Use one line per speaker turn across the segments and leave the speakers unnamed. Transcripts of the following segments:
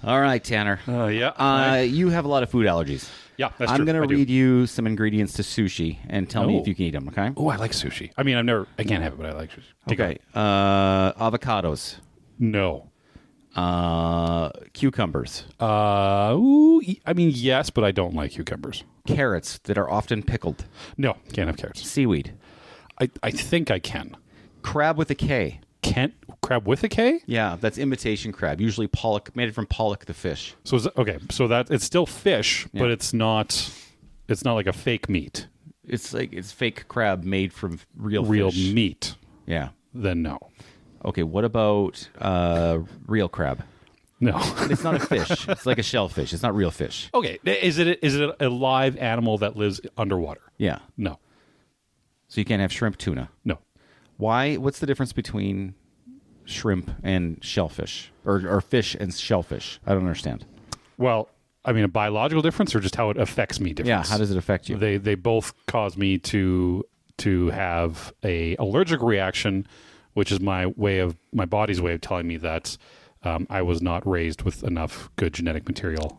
All right, Tanner. You have a lot of food allergies.
Yeah, that's
I'm
true.
going to read you some ingredients to sushi and tell me if you can eat them, okay?
Oh, I like sushi. I mean, I can't have it, but I like sushi.
Okay. Avocados.
No.
Cucumbers.
I mean, yes, but I don't like cucumbers.
Carrots that are often pickled.
No, can't have carrots.
Seaweed.
I think I can.
Crab with a K.
Crab with a K?
Yeah, that's imitation crab. Usually pollock, made from pollock the fish.
So that it's still fish,
Yeah.
but it's not like a fake meat.
It's fake crab made from real fish.
Meat.
Yeah.
Then no.
Okay, what about real crab?
No.
It's not a fish. It's like a shellfish. It's not real fish.
Okay, is it a live animal that lives underwater?
Yeah.
No.
So you can't have shrimp, tuna.
No.
Why? What's the difference between shrimp and shellfish, or fish and shellfish? I don't understand.
Well, I mean, a biological difference, or just how it affects me difference?
Yeah, how does it affect you?
They both cause me to have a allergic reaction, which is my body's way of telling me that I was not raised with enough good genetic material.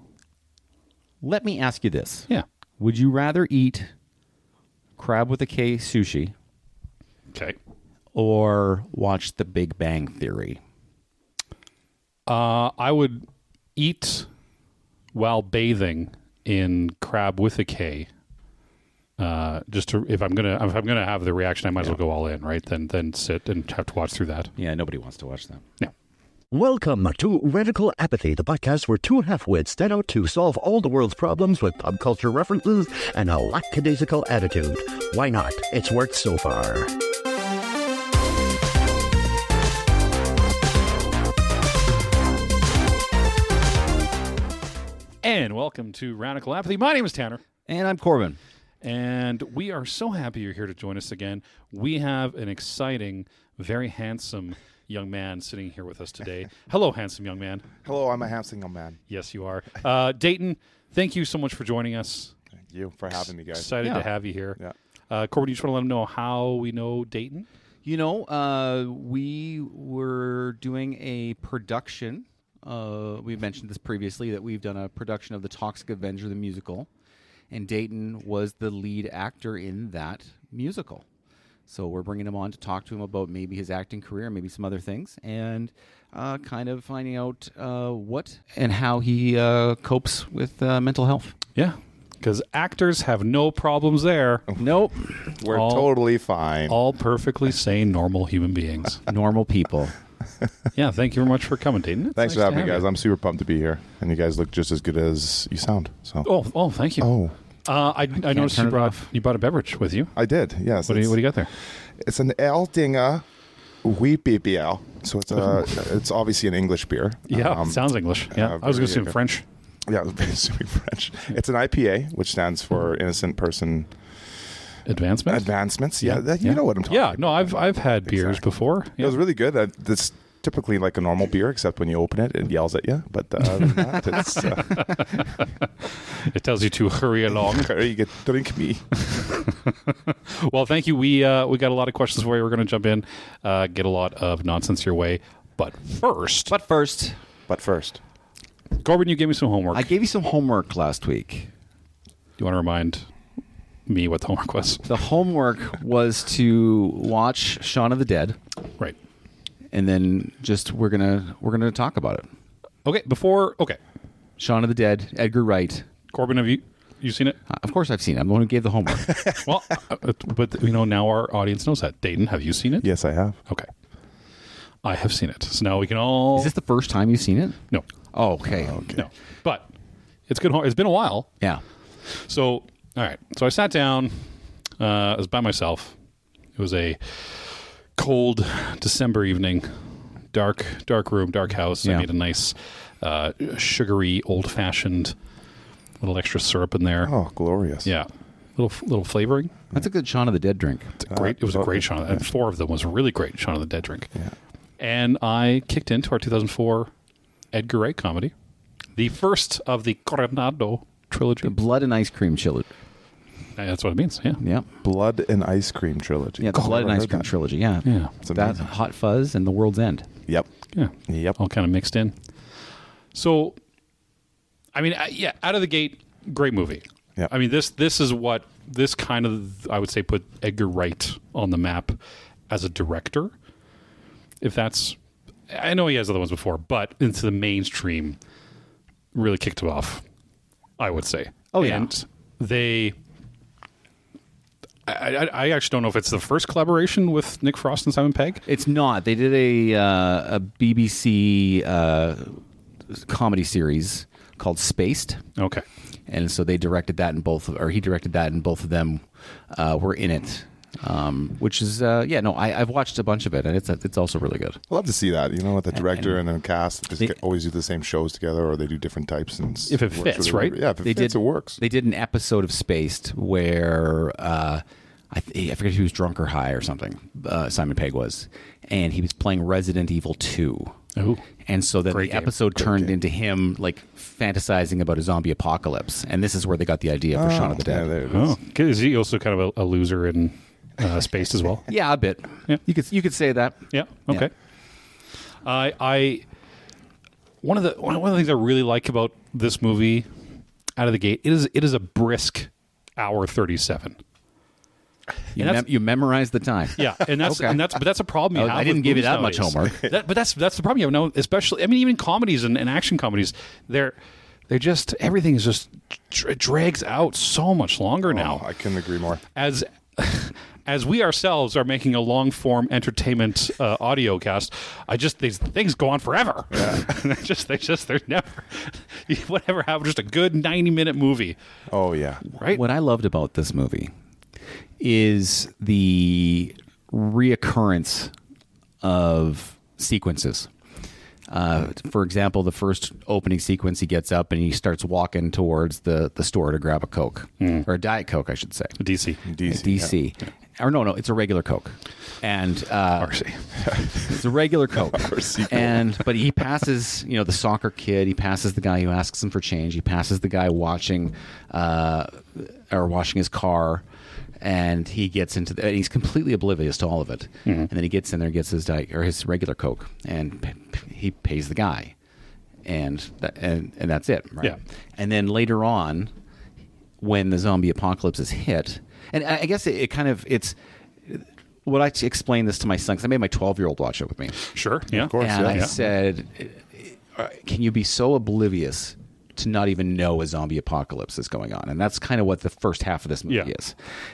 Let me ask you this.
Yeah.
Would you rather eat crab with a K sushi
Okay.
or watch The Big Bang Theory?
I would eat while bathing in crab with a K. If I'm gonna have the reaction, I might as well go all in, right? Then sit and have to watch through that.
Yeah, nobody wants to watch that.
Yeah.
Welcome to Radical Apathy, the podcast where two half-wits set out to solve all the world's problems with pop culture references and a lackadaisical attitude. Why not? It's worked so far.
And welcome to Radical Apathy. My name is Tanner.
And I'm Corbyn.
And we are so happy you're here to join us again. We have an exciting, very handsome young man sitting here with us today. Hello, handsome young man.
Hello, I'm a handsome young man.
Yes, you are. Dayton, thank you so much for joining us.
Thank you for having me, guys.
Excited to have you here.
Yeah.
Corbin, you just want to let them know how we know Dayton?
You know, we were doing a production. We mentioned this previously, that we've done a production of The Toxic Avenger, the musical. And Dayton was the lead actor in that musical. So we're bringing him on to talk to him about maybe his acting career, maybe some other things, and kind of finding out what and how he copes with mental health.
Yeah, because actors have no problems there.
Nope.
We're totally fine.
All perfectly sane, normal human beings.
Normal people.
Yeah, thank you very much for coming, Dayton. It's
Thanks
nice
for having
to
me,
have
guys.
you.
I'm super pumped to be here, and you guys look just as good as you sound. So.
Oh, thank you.
Oh.
I noticed
turn
you
it
brought
off.
a beverage with you.
I did, yes.
What do you got there?
It's an El Dinga Wheat BBL. So it's obviously an English beer.
Yeah, sounds English. Yeah, I was going to assume
very-
French.
Yeah, assuming French. It's an IPA, which stands for Innocent Person
Advancement?
Advancements. Yeah, you know what I'm talking about.
Yeah, no, I've had beers
Exactly.
before.
It
Yeah.
was really good. It's typically like a normal beer, except when you open it, it yells at you. But other than that, it's...
It tells you to hurry along.
you get drink me.
Well, thank you. We got a lot of questions for you. We're going to jump in, get a lot of nonsense your way. But first,
But first,
Corbin, you gave me some homework.
I gave you some homework last week.
Do you want to remind me what the homework was?
The homework was to watch Shaun of the Dead,
Right.
and then just we're gonna talk about it.
Okay.
Shaun of the Dead, Edgar Wright.
Corbin, have you seen it?
Of course, I've seen it. I'm the one who gave the homework.
Well, but now our audience knows that. Dayton, have you seen it?
Yes, I have.
Okay. I have seen it. So now we can all...
Is this the first time you've seen it?
No.
Oh, okay.
No. But it's good. It's been a while.
Yeah.
So, all right. So I sat down. I was by myself. It was a cold December evening. Dark room, dark house.
Yeah.
I made a nice sugary, old-fashioned little extra syrup in there.
Oh, glorious.
Yeah. Little flavoring.
That's a good Shaun of the Dead drink.
Great. It was a great Shaun of the Dead. 4 of them was a really great Shaun of the Dead drink.
Yeah.
And I kicked into our 2004 Edgar Wright comedy, the first of the Coronado trilogy.
The Blood and Ice Cream trilogy.
That's what it means, yeah.
Yeah.
Blood and Ice Cream trilogy.
Yeah, the
I've
Blood and
never
Ice
heard
Cream
that.
trilogy. Yeah.
Yeah.
It's
That's
amazing.
Hot Fuzz and The World's End.
Yep.
Yeah.
Yep.
All kind of mixed in. So I mean, out of the gate, great movie.
Yeah.
I mean, this is what this kind of, I would say, put Edgar Wright on the map as a director. If that's, I know he has other ones before, but into the mainstream, really kicked it off, I would say.
Oh, yeah.
And I actually don't know if it's the first collaboration with Nick Frost and Simon Pegg.
It's not. They did a BBC comedy series called Spaced.
Okay.
And so they directed that, and he directed that, and both of them were in it. Which is I've watched a bunch of it, and it's also really good.
I'd love to see that. With the director and then cast, always do the same shows together, or they do different types. And
if it fits,
really
right?
Yeah, if it fits, it works.
They did an episode of Spaced where I forget if he was drunk or high or something. Simon Pegg was, and he was playing Resident Evil 2.
Ooh.
And so then the episode turned into him like fantasizing about a zombie apocalypse, and this is where they got the idea for Shaun of the Dead.
Yeah, there it is.
Oh, is he also kind of a loser in Spaced as well?
Yeah, a bit.
Yeah.
You could say that.
Yeah. Okay. Yeah. One of the things I really like about this movie out of the gate, it is a brisk hour 37.
You memorize the time.
Yeah, and that's but that's a problem you have.
I didn't give you that much
nowadays.
homework.
But that's the problem you have now, especially. I mean, even comedies and action comedies, they're just everything is just it drags out so much longer now.
I couldn't agree more.
As we ourselves are making a long form entertainment audio cast, these things go on forever. Yeah. they're never whatever happened. Just a good 90-minute movie.
Oh yeah,
right.
What I loved about this movie is the reoccurrence of sequences. For example, the first opening sequence, he gets up and he starts walking towards the store to grab a Coke, or a Diet Coke, I should say.
DC.
Yeah. Or no, it's a regular Coke, and
RC.
It's a regular Coke. But he passes, the soccer kid. He passes the guy who asks him for change. He passes the guy washing his car. And he gets into and he's completely oblivious to all of it. Mm-hmm. And then he gets in there, gets his regular Coke, and he pays the guy, and that's it. Right?
Yeah.
And then later on, when the zombie apocalypse is hit, and I guess it's what I explained this to my son, because I made my 12-year-old watch it with me.
Sure, yeah, of course.
And I said, "Can you be so oblivious to not even know a zombie apocalypse is going on?" And that's kind of what the first half of this movie is.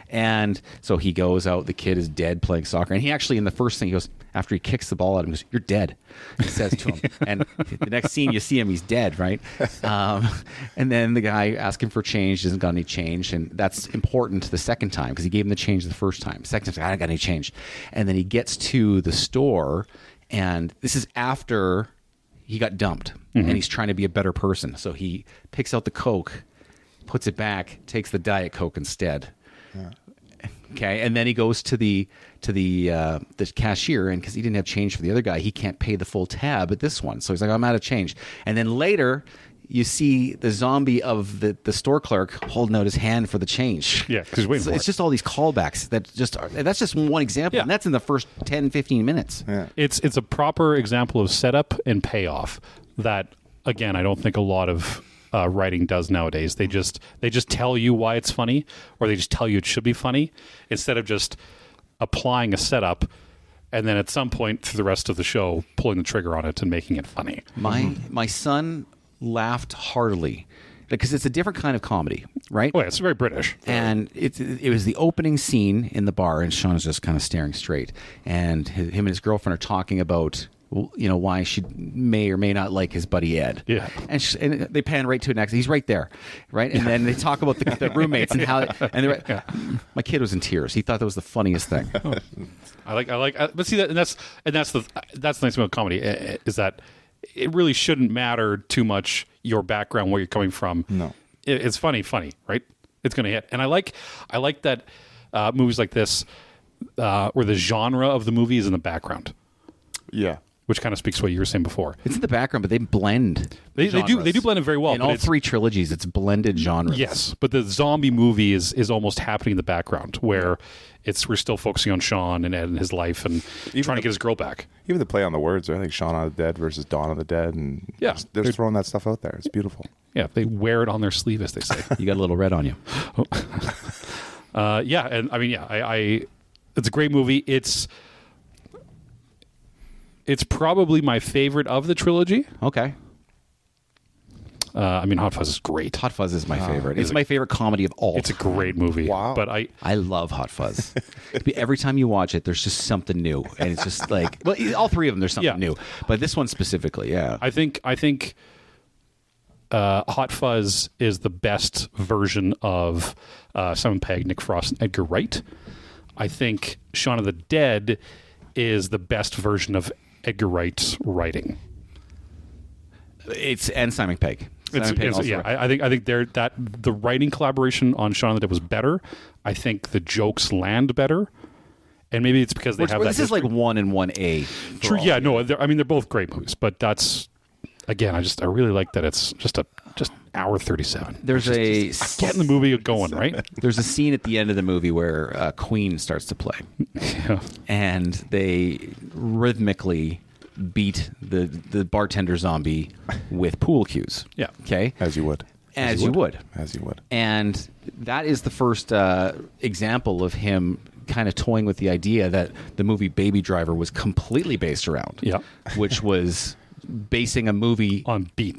And so he goes out, the kid is dead playing soccer. And he actually, in the first thing, he goes, after he kicks the ball at him, he goes, "You're dead," he says to him. And the next scene, you see him, he's dead, right? And then the guy asking for change, doesn't got any change. And that's important the second time, because he gave him the change the first time. Second time, I don't got any change. And then he gets to the store, and this is after he got dumped, and he's trying to be a better person. So he picks out the Coke, puts it back, takes the Diet Coke instead. Yeah. Okay, and then he goes to the cashier, and because he didn't have change for the other guy, he can't pay the full tab at this one. So he's like, "I'm out of change." And then later, you see the zombie of the store clerk holding out his hand for the change.
Yeah, because he's waiting for it.
It's just all these callbacks that's just one example, and that's in the first 10, 15 minutes.
Yeah.
It's a proper example of setup and payoff that, again, I don't think a lot of writing does nowadays. They just tell you why it's funny, or they just tell you it should be funny, instead of just applying a setup and then at some point through the rest of the show pulling the trigger on it and making it funny.
My son laughed heartily because it's a different kind of comedy, right?
Oh, yeah, it's very British.
And it was the opening scene in the bar, and Sean is just kind of staring straight, and him and his girlfriend are talking about why she may or may not like his buddy Ed.
Yeah.
And they pan right to it next. He's right there, right? And then they talk about the roommates and how. And my kid was in tears. He thought that was the funniest thing.
I like. But see that, and that's the nice thing about comedy is that it really shouldn't matter too much your background, where you're coming from.
No,
it's funny, right? It's going to hit, and I like that movies like this where the genre of the movie is in the background.
Yeah.
which kind of speaks to what you were saying before.
It's in the background, but they blend.
They do blend it very well.
In
but
all
it's-
three trilogies, it's blended genres.
Yes, but the zombie movie is almost happening in the background, where we're still focusing on Sean and Ed and his life and trying to get his girl back.
Even the play on the words, right? Like Shaun of the Dead versus Dawn of the Dead, and
Yeah.
they're throwing that stuff out there. It's beautiful.
Yeah, they wear it on their sleeve, as they say.
You got a little red on you.
Yeah, and I mean, I it's a great movie. It's probably my favorite of the trilogy.
Okay.
I mean, Hot Fuzz is great.
Hot Fuzz is my favorite. It's my favorite comedy of all
It's a
time.
great movie.
Wow.
But
I love Hot Fuzz. Every time you watch it, there's just something new, and it's just like, well, all three of them, there's something new, but this one specifically, yeah.
I think Hot Fuzz is the best version of Simon Pegg, Nick Frost, and Edgar Wright. I think Shaun of the Dead is the best version of Edgar Wright's writing.
And Simon Pegg. Simon Pegg also wrote.
I think the writing collaboration on Shaun of the Dead was better. I think the jokes land better, and maybe it's because they have that.
This is like 1 and 1A.
True. Yeah. No. They're both great movies, but that's again. I really like that it's just hour 37.
There's
just getting the movie going, right?
There's a scene at the end of the movie where Queen starts to play,
Yeah.
and they rhythmically beat the bartender zombie with pool cues.
Yeah.
Okay.
As you would.
As you would.
As you would.
And that is the first example of him kind of toying with the idea that the movie Baby Driver was completely based around.
Yeah.
Which was basing a movie
On beat.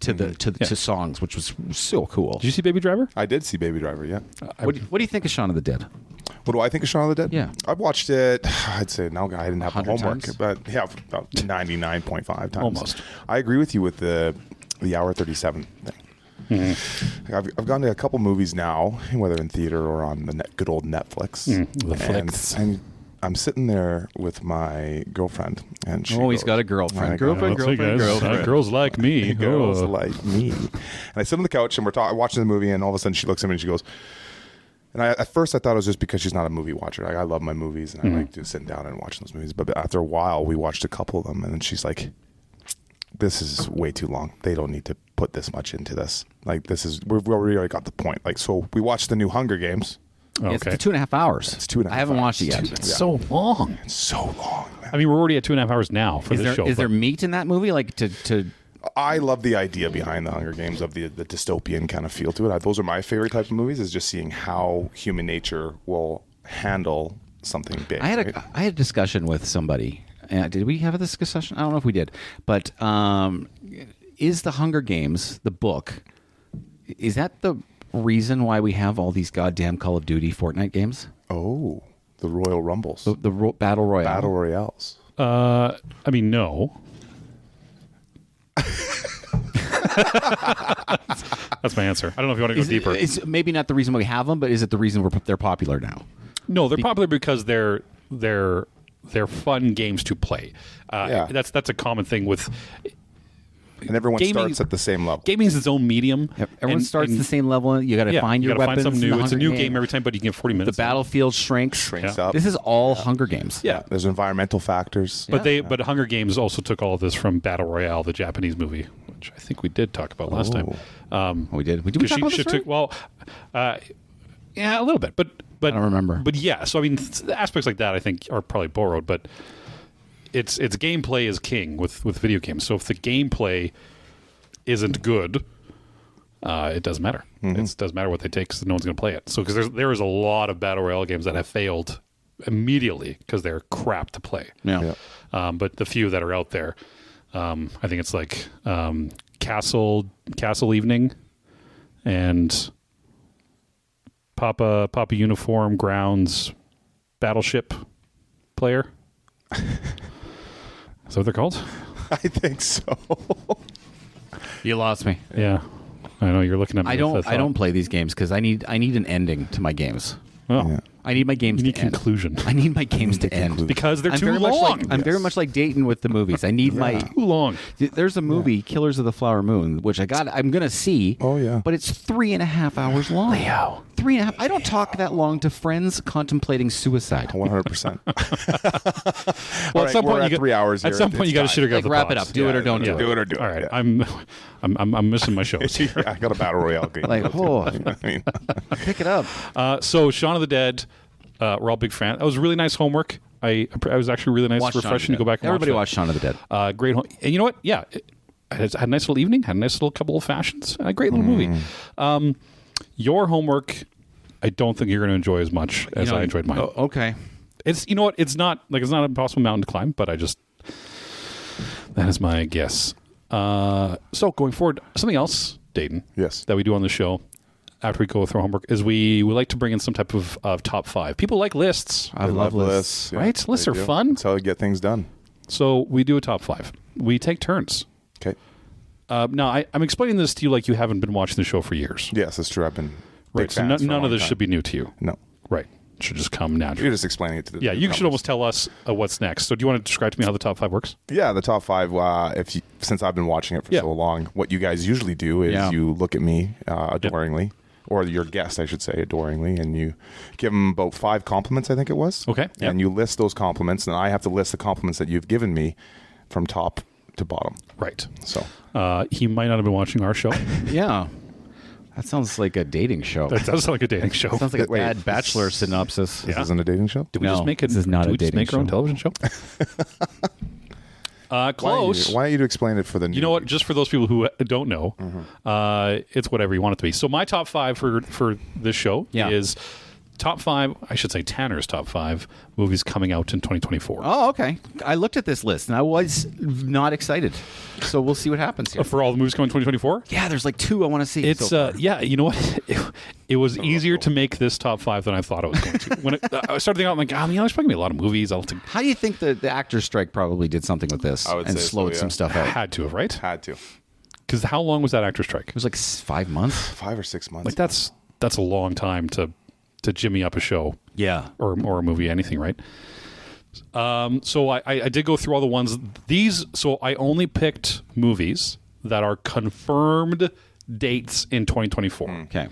to songs, which was so cool.
Did you see Baby Driver?
I did see Baby Driver, yeah.
What do you think of Shaun of the Dead?
What do I think of Shaun of the Dead?
Yeah.
I've watched it, I'd say, no, I didn't have the
100
homework,
times?
but yeah, about 99.5 times.
Almost.
I agree with you with the hour 37 thing.
Mm-hmm.
I've gone to a couple movies now, whether in theater or on the good old Netflix.
the flicks.
And I'm sitting there with my girlfriend, and she
He's
goes,
got a girlfriend.
I
Girlfriend,
got-
girlfriend.
Girls like me.
girls
Oh.
like me. And I sit on the couch and we're watching the movie, and all of a sudden she looks at me and she goes, and at first I thought it was just because she's not a movie watcher. I love my movies and I like to sit down and watch those movies. But after a while, we watched a couple of them, and then she's like, "This is way too long. They don't need to put this much into this. Like, we've already got the point." Like, so we watched the new Hunger Games.
It's
Okay.
2.5 hours.
It's 2.5
I haven't
hours.
watched it yet.
It's so long.
It's so long, man.
I mean, we're already at 2.5 hours now for this show.
Is there
but-
meat in that movie? Like to
I love the idea behind the Hunger Games of the dystopian kind of feel to it. Those are my favorite types of movies, is just seeing how human nature will handle something big.
I had
right?
a discussion with somebody. Did we have this discussion? I don't know if we did. But is the Hunger Games, the book, is that the reason why we have all these goddamn Call of Duty Fortnite games?
Oh, the Royal Rumbles.
The Battle Royale.
Battle Royales.
I mean, no. That's my answer. I don't know if you want to go
Is
deeper.
it's maybe not the reason why we have them, but is it the reason they're popular now?
No, they're popular because they're fun games to play.
Yeah.
That's a common thing with
And everyone
gaming-
starts at the same level.
gaming is its own medium.
Everyone
and-
starts
and-
the same level. You got to
yeah,
find
you
your
gotta
weapons.
Find something
in the
new. It's a
Hunger
new game
Game.
every time, but you can get 40
The
minutes.
battlefield shrinks.
Shrinks
Yeah.
up.
This is all Hunger Games.
Yeah.
There's environmental factors.
But but Hunger Games also took all of this from Battle Royale, the Japanese movie, which I think we did talk about last time.
We did. Did we
'Cause
talk about this?
took yeah, a little bit, but
I don't remember.
But yeah, so I mean, the aspects like that I think are probably borrowed, but it's gameplay is king with video games. So if the gameplay isn't good, it doesn't matter. It doesn't matter what they take because no one's going to play it. So because there is a lot of Battle Royale games that have failed immediately because they're crap to play.
Yeah.
But the few that are out there, I think it's like Castle Evening and Papa Uniform Grounds Battleship Player. Is that what they're called?
I think so.
You lost me.
Yeah, I know you're looking at me.
I
with
don't.
that
I don't
thought.
play these games because I need an ending to my games.
Oh,
Yeah.
I need my games
you need
to end.
conclusion
I need my games to end
conclusion.
because they're
I'm
too
very much
long.
like I'm very much like Dayton with the movies. I need my.
Too long.
There's a movie, Killers of the Flower Moon, which I'm gonna see.
Oh, yeah.
But it's 3.5 hours long. Leo. 3.5. I don't talk that long to friends contemplating suicide.
100%.
Well, at some point,
we're at 3 hours.
At some point, you got to shoot or go.
Like, wrap it up. Do it or don't do it.
Do it or do it.
All right,
Yeah.
I'm missing my shows.
Yeah, I got a battle royale game.
Like, oh,
I mean,
pick it up.
So Shaun of the Dead, we're all big fans. That was really nice homework. I was actually really nice,
Watch Shaun of the
refreshing to go
Dead.
back and
Everybody
watch
watched Shaun of the Dead.
Great. And you know what? Yeah. Had a nice little evening, had a nice little couple of fashions, and a great little movie. Your homework, I don't think you're going to enjoy as much as I enjoyed mine.
Oh, okay.
It's it's not an impossible mountain to climb, but that is my guess. So going forward, something else, Dayton,
yes.
that we do on the show after we go through homework is we like to bring in some type of top 5. People like lists,
I love lists.
Yeah,
right? Lists are
they do.
fun.
That's how you get things done.
So we do a top 5. We take turns.
Okay.
Now, I'm explaining this to you like you haven't been watching the show for years.
Yes, that's true. I've been
Right,
big
so
fans for a
none of
long
this
time.
should be new to you.
No.
Right. It should just come naturally.
You're just explaining it to the
Yeah, you should almost tell us what's next. So do you want to describe to me how the top 5 works?
Yeah, the top 5. Since I've been watching it for so long, what you guys usually do is you look at me adoringly, or your guest, I should say, adoringly, and you give them about 5 compliments. I think it was.
Okay.
And you list those compliments, and I have to list the compliments that you've given me from top to bottom.
Right.
So
He might not have been watching our show.
Yeah. That sounds like a dating show.
That does sound like a dating show.
Sounds like a
Wait,
bad Bachelor synopsis.
this isn't a dating show.
Did we
No,
just make it?
this is not
did
a
we just
dating
make our own
show.
television show? Close.
Why don't you explain it for the new
You know what? Just for those people who don't know, it's whatever you want it to be. So my top 5 for this show is top 5. I should say Tanner's top 5 movies coming out in 2024.
Oh, okay. I looked at this list and I was not excited. So we'll see what happens here.
For all the movies coming in 2024.
Yeah, there's like 2 I want to see.
It's
so far.
you know what? It was easier to make this top 5 than I thought it was going to. When I started thinking, I'm like, there's probably gonna be a lot of movies. I'll take.
How do you think the actors' strike probably did something with this
I would
and
say so,
slowed
yeah.
some stuff out?
Had to have, right?
Had to
Because how long was that actor strike?
It was like 5 months.
5 or 6 months.
Like that's a long time to jimmy up a show.
Yeah.
Or a movie, anything, right? So I did go through all the ones. So I only picked movies that are confirmed dates in 2024.
Okay.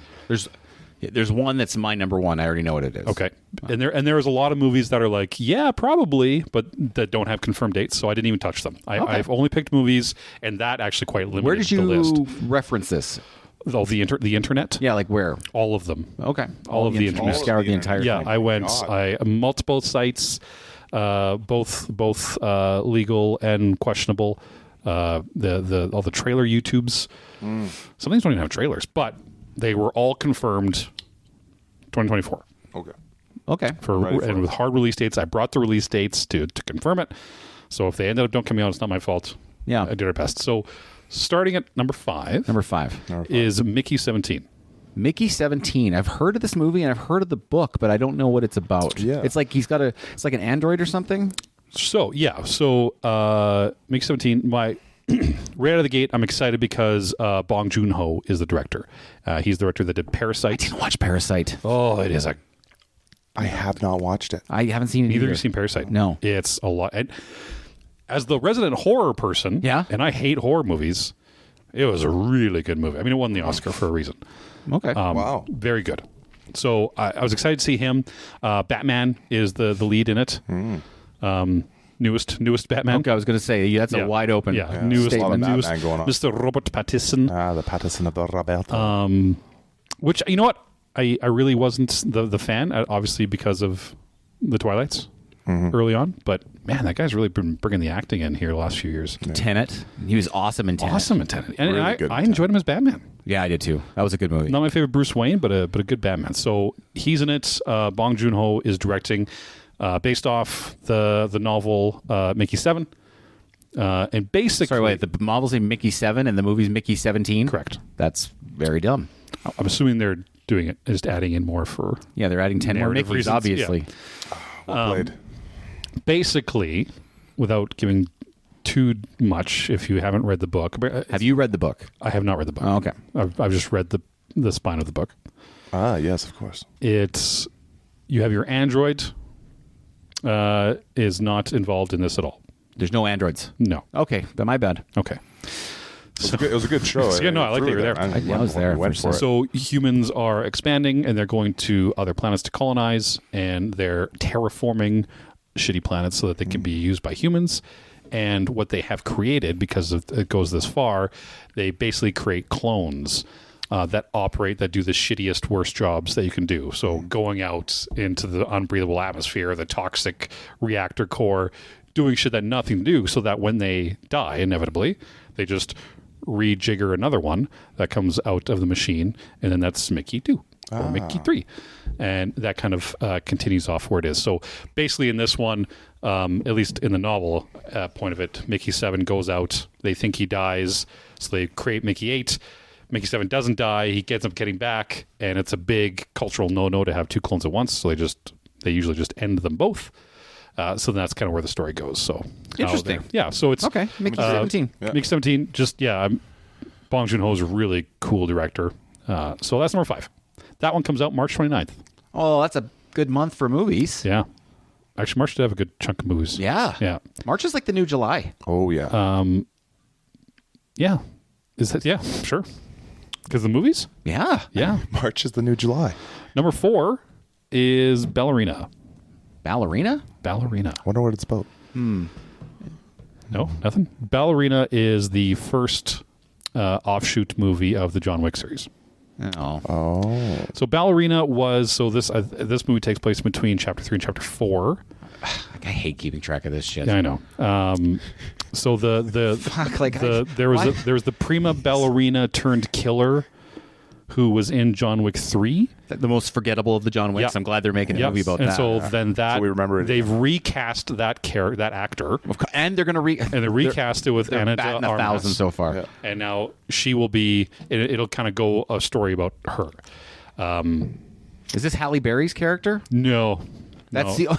There's one that's my number 1. I already know what it is.
Okay, and there's a lot of movies that are like, yeah, probably, but that don't have confirmed dates, so I didn't even touch them. I've only picked movies, and that actually quite limited
Where did
the list.
you reference this?
Oh, the internet?
Yeah, like where?
All of them.
Okay.
All of the internet.
You scoured the entire
Yeah,
thing.
I went.
God.
Multiple sites, both legal and questionable. All the trailer YouTubes. Some things don't even have trailers, but they were all confirmed 2024
Okay.
Okay.
and with hard release dates. I brought the release dates to confirm it. So if they ended up don't coming out, it's not my fault.
Yeah.
I did our best. So starting at number 5
Number 5.
is Mickey 17.
Mickey 17. I've heard of this movie and I've heard of the book, but I don't know what it's about.
Yeah.
It's like it's like an android or something.
So Mickey 17. Right out of the gate, I'm excited because Bong Joon-ho is the director. He's the director that did Parasite.
I didn't watch Parasite.
Oh, it is
I have not watched it.
I haven't seen it
Neither
either.
have you seen Parasite?
No.
It's a lot. And as the resident horror person, and I hate horror movies, it was a really good movie. I mean, it won the Oscar for a reason.
Okay.
Wow.
Very good. So I was excited to see him. Batman is the lead in it. Newest Batman.
Okay, I was going to say that's a wide open
newest,
a lot of
statement.
Batman going on.
Mr. Robert Pattinson.
The Patterson of the Roberto.
Which, you know what? I really wasn't the fan, obviously because of the Twilights early on. But, man, that guy's really been bringing the acting in here the last few years.
Tenet. He was awesome in Tenet.
Awesome in Tenet. And
Really good in
I enjoyed him as Batman.
Yeah, I did too. That was a good movie.
Not my favorite Bruce Wayne, but a good Batman. So he's in it. Bong Joon-ho is directing, based off the novel Mickey 7. And basically...
Sorry, wait. The novel's named Mickey 7 and the movie's Mickey 17?
Correct.
That's very dumb.
I'm assuming they're doing it, just adding in more for...
Yeah, they're adding 10 more
Narrative
Mickeys,
reasons,
obviously.
Well played.
Basically, without giving too much, if you haven't read the book...
Have you read the book?
I have not read the book.
Oh, okay.
I've just read the spine of the book.
Yes, of course.
It's... You have your android is not involved in this at all.
There's no androids.
No.
Okay, then my bad.
Okay.
It was a good show.
Yeah, no, I like that you're there.
I was there
We went
for
for it.
So humans are expanding and they're going to other planets to colonize, and they're terraforming shitty planets so that they can be used by humans. And what they have created, because it goes this far, they basically create clones that do the shittiest, worst jobs that you can do. So going out into the unbreathable atmosphere, the toxic reactor core, doing shit that nothing to do, so that when they die, inevitably, they just rejigger another one that comes out of the machine, and then that's Mickey 2 or Mickey 3. And that kind of continues off where it is. So basically in this one, at least in the novel point of it, Mickey 7 goes out. They think he dies, so they create Mickey 8. Mickey 7 doesn't die. He ends up getting back, and it's a big cultural no-no to have two clones at once, so they usually just end them both. So that's kind of where the story goes. So
Interesting.
Yeah, so it's...
Okay, Mickey 17.
Yeah. Mickey 17, Bong Joon-ho is a really cool director. So that's number 5. That one comes out March 29th.
Oh, that's a good month for movies.
Yeah. Actually, March did have a good chunk of movies.
Yeah.
Yeah.
March is like the new July.
Oh, yeah.
Yeah. Is that... Yeah, sure. Because the movies?
Yeah.
Yeah.
March is the new July.
Number 4 is Ballerina.
Ballerina?
Ballerina.
Wonder what it's about.
No, nothing. Ballerina is the first offshoot movie of the John Wick series.
Oh.
So Ballerina was this movie takes place between chapter 3 and chapter 4.
I hate keeping track of this shit.
Yeah, I know. So there was the prima ballerina turned killer who was in John Wick 3.
The most forgettable of the John Wicks.
Yep.
I'm glad they're making a
Yep.
movie about
and
that.
so then
So we remember it.
they've recast that actor,
And they're going to
and they recast it with Anna de
batting
Armas.
1,000 so far.
Yeah.
And now she will be. It'll kind of go a story about her.
Is this Halle Berry's character?
No,
That's
no.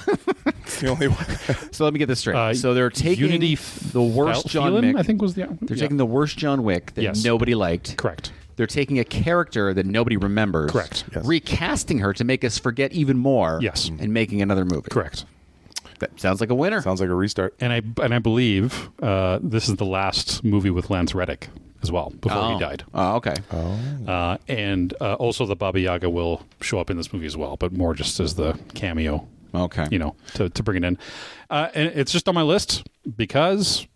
It's the only one.
So let me get this straight. So they're taking
Unity
the worst John
Phelan,
Wick.
I think was the.
They're taking the worst John Wick that
Yes.
nobody liked.
Correct.
They're taking a character that nobody remembers.
Correct.
Yes.
Recasting her to make us forget even more.
Yes.
And making another movie.
Correct.
That sounds like a winner.
Sounds like a restart.
And I believe this is the last movie with Lance Reddick as well before he died.
Oh, okay.
And also the Baba Yaga will show up in this movie as well, but more just as the cameo.
Okay.
To bring it in. And it's just on my list because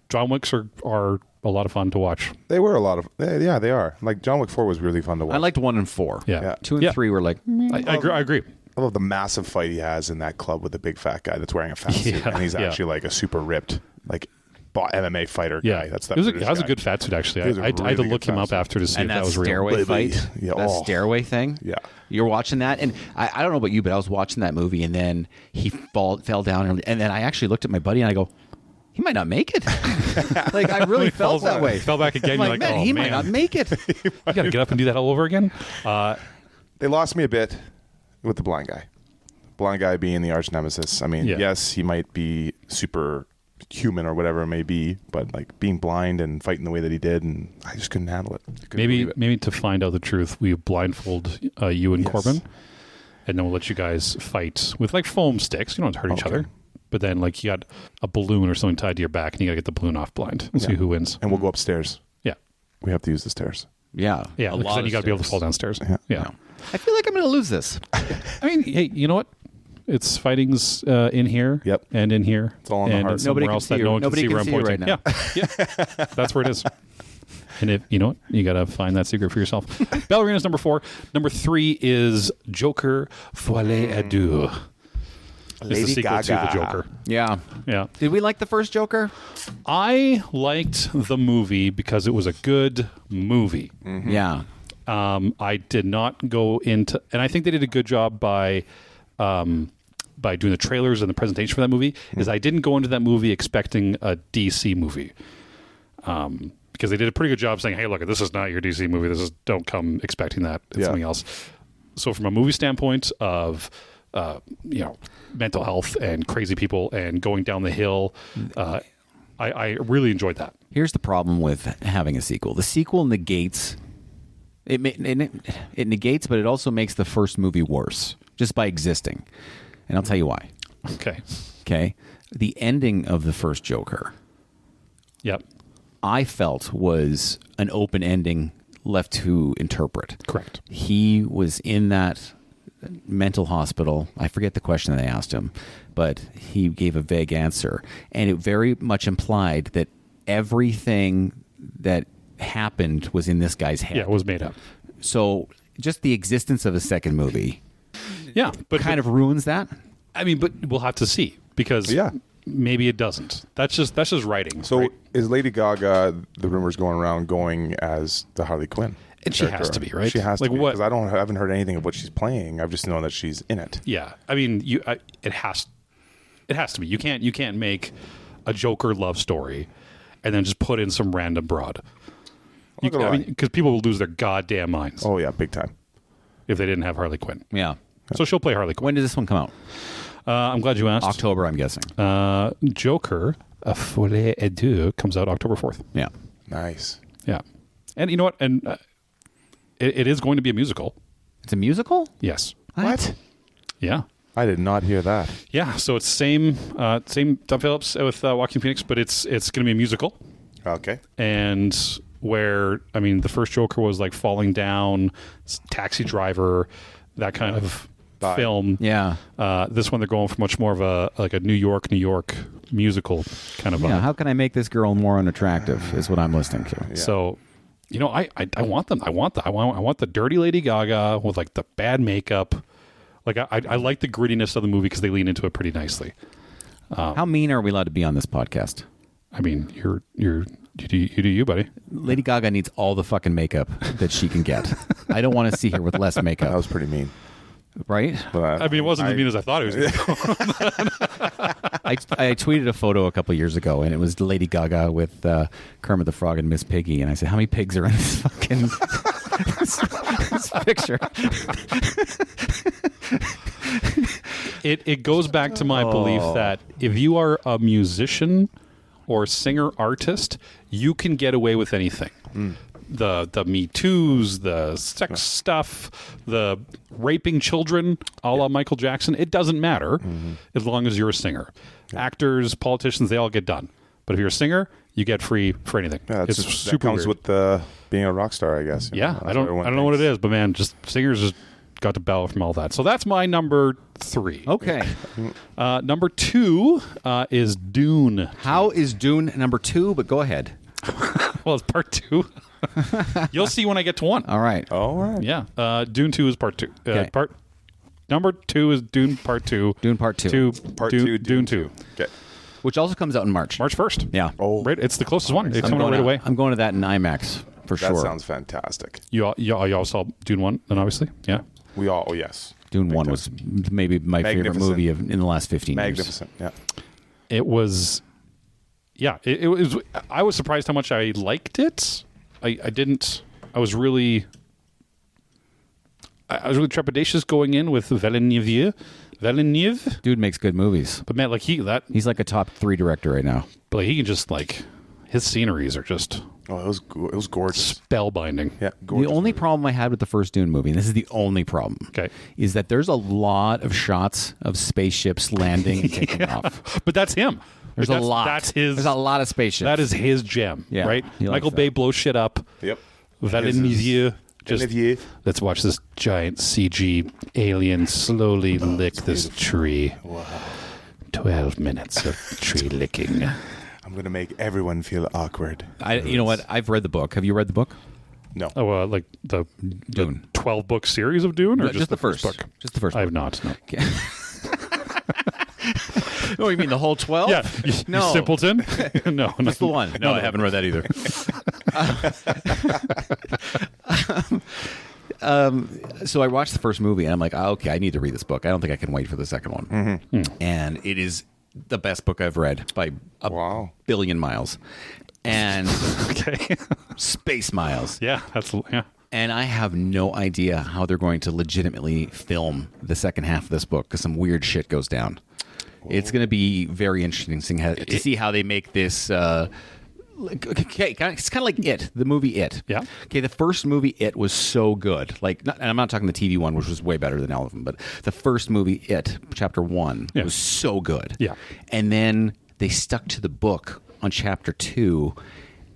John Wicks are a lot of fun to watch.
They were a lot of... Yeah, they are. Like, John Wick 4 was really fun to watch.
I liked 1 and 4.
Yeah.
2 and 3 were like...
I agree.
I love the massive fight he has in that club with the big fat guy that's wearing a fat suit.
Yeah,
And he's
yeah.
actually like a super ripped, like, MMA fighter guy.
Yeah.
That's
That was a good fat suit, actually.
He was a
I had to
really
look
good
him
fat
up
suit.
after to see
And
if that
that
was real.
stairway fight,
Yeah,
that
oh.
stairway thing.
Yeah.
You're watching that, and I don't know about you, but I was watching that movie, and then he fell down, and then I actually looked at my buddy, and I go, he might not make it. Like, I really felt that way.
Fell back again.
I'm
You're
like,
like,
man,
oh,
he
man.
might not make it.
You got to get up and do that all over again.
They lost me a bit with the blind guy. Blind guy being the arch nemesis. I mean,
Yeah.
yes, he might be super human or whatever it may be, but like being blind and fighting the way that he did, and I just couldn't handle it.
Maybe to find out the truth, we blindfold you and
Yes.
Corbin, and then we'll let you guys fight with like foam sticks. You don't have to hurt each
Okay.
other. But then, like, you got a balloon or something tied to your back, and you got to get the balloon off blind and see who wins.
And we'll go upstairs.
Yeah.
We have to use the stairs.
Yeah.
Yeah,
A
because
lot
then you
of
got to be able to
stairs.
fall downstairs. Yeah.
I feel like I'm going to lose this.
I mean, hey, you know what? It's fighting's in here
Yep.
and in here.
It's all in the
and
heart.
somewhere
Nobody can
else
see
that
you.
no one
Nobody
can see
can
where I'm
see you
pointing.
right
Yeah. That's where it is. And if you know what, you got to find that secret for yourself. Ballerina's number 4. Number 3 is Joker Folie à Deux. It's the
Lady
sequel to
Gaga.
the Joker.
Yeah.
Yeah.
Did we like the first Joker?
I liked the movie because it was a good movie.
Yeah.
I did not go into, and I think they did a good job by doing the trailers and the presentation for that movie. Is I didn't go into that movie expecting a DC movie, because they did a pretty good job saying, "Hey, look, this is not your DC movie. Don't come expecting that. It's
Yeah.
something else." So, from a movie standpoint of mental health and crazy people and going down the hill, I really enjoyed that.
Here's the problem with having a sequel. The sequel negates it negates, but it also makes the first movie worse just by existing. And I'll tell you why.
Okay.
Okay? The ending of the first Joker,
Yep.
I felt was an open ending left to interpret.
Correct.
He was in that mental hospital. I forget the question they asked him, but he gave a vague answer. And it very much implied that everything that happened was in this guy's head.
Yeah, it was made up.
So just the existence of a second movie
Yeah, but
kind of ruins that.
I mean, but we'll have to see because maybe it doesn't. That's just writing.
So
right?
is Lady Gaga, the rumors going around, going as the Harley Quinn?
And she has to be, right?
She has
like
to be,
what?
because I haven't heard anything of what she's playing. I've just known that she's in it.
Yeah, I mean, it has to be. You can't make a Joker love story and then just put in some random broad. Because people will lose their goddamn minds.
Oh yeah, big time.
If they didn't have Harley Quinn.
Yeah.
So she'll play Harley Quinn.
When does this one come out?
I'm glad you asked.
October, I'm guessing.
Joker, A Folie et Deux, comes out October 4th.
Yeah.
Nice.
Yeah. And you know what? And it is going to be a musical.
It's a musical?
Yes.
What?
Yeah.
I did not hear that.
Yeah. So it's same Tom Phillips with Joaquin Phoenix, but it's going to be a musical.
Okay.
And where, I mean, the first Joker was like falling down, Taxi Driver, that kind of film.
Yeah.
This one they're going for much more of a New York musical kind of vibe.
Yeah. How can I make this girl more unattractive is what I'm listening to.
Yeah.
So, you know, I want them. I want the dirty Lady Gaga with like the bad makeup. Like I like the grittiness of the movie because they lean into it pretty nicely.
How mean are we allowed to be on this podcast?
I mean, you do you, buddy.
Lady Gaga needs all the fucking makeup that she can get. I don't want to see her with less
That
makeup.
was pretty mean.
Right?
But
I mean, it wasn't as mean as I thought it was going to
I tweeted a photo a couple of years ago, and it was Lady Gaga with Kermit the Frog and Miss Piggy, and I said, "How many pigs are in this fucking this picture?"
It goes back to my belief that if you are a musician or singer artist, you can get away with anything. The Me Too's, the sex stuff, the raping children, a la Michael Jackson. It doesn't matter as long as you're a singer. Actors, politicians, they all get done. But if you're a singer, you get free for anything.
Yeah,
it's
that
super
comes
weird.
with being a rock star, I guess. You know,
Yeah,
that's
I don't know what it is, but man, just singers just got to bow from all that. So that's my number 3.
Okay.
Number 2 is Dune.
How is Dune number 2? But go ahead.
Well, it's part 2. You'll see when I get to 1.
All right.
All right.
Yeah. Dune 2 is part 2.
Okay.
Number 2 is Dune part 2.
Dune part 2.
Part 2,
Dune 2.
Okay.
Which also comes out in March.
March 1st.
Yeah.
Oh,
Right. It's the closest one. It's
I'm
coming out
going
right away.
I'm going to that in IMAX for
that
sure.
sounds fantastic.
You all saw Dune 1, then obviously. Yeah.
We all, yes.
Dune
Big
1
time.
was maybe my favorite
Magnificent.
movie in the last 15 years.
Magnificent. Yeah.
It was. Yeah. It was. I was surprised how much I liked it. I didn't. I was really trepidatious going in with Villeneuve.
Dude makes good movies.
But man, like
He's like a top 3 director right now.
but he can just like his sceneries are just
Oh, it was gorgeous.
spellbinding.
Yeah, gorgeous.
The only problem I had with the first Dune movie, and this is the only problem,
Okay.
is that there's a lot of shots of spaceships landing and taking off.
But that's him.
There's
Like,
a lot.
That's his.
There's a lot of spaceships.
That is his gem.
Yeah,
Right.
he likes
Michael
that.
Bay blows shit up.
Yep.
Villeneuve. Just
Villeneuve.
let's watch this giant CG alien slowly lick this tree.
Wow.
12 minutes of tree licking.
I'm going to make everyone feel awkward.
You know what? I've read the book. Have you read the book?
No.
Oh, like the
Dune.
12-book series of Dune, or
Just the first
book?
Just the first
I
book.
have not. No.
Okay. Oh, you mean the whole 12?
Yeah, you
No.
simpleton. No,
Just the one. No, I haven't read that either. So I watched the first movie, and I'm like, okay, I need to read this book. I don't think I can wait for the second one. And it is the best book I've read by a
Wow.
billion miles. And
Okay.
space miles.
Yeah, yeah.
And I have no idea how they're going to legitimately film the second half of this book because some weird shit goes down. It's going to be very interesting to see how they make this. Okay, it's kind of like It, the movie It.
Yeah.
Okay, the first movie It was so good. And I'm not talking the TV one, which was way better than all of them, but the first movie It, Chapter 1, was so good.
Yeah.
And then they stuck to the book on Chapter 2.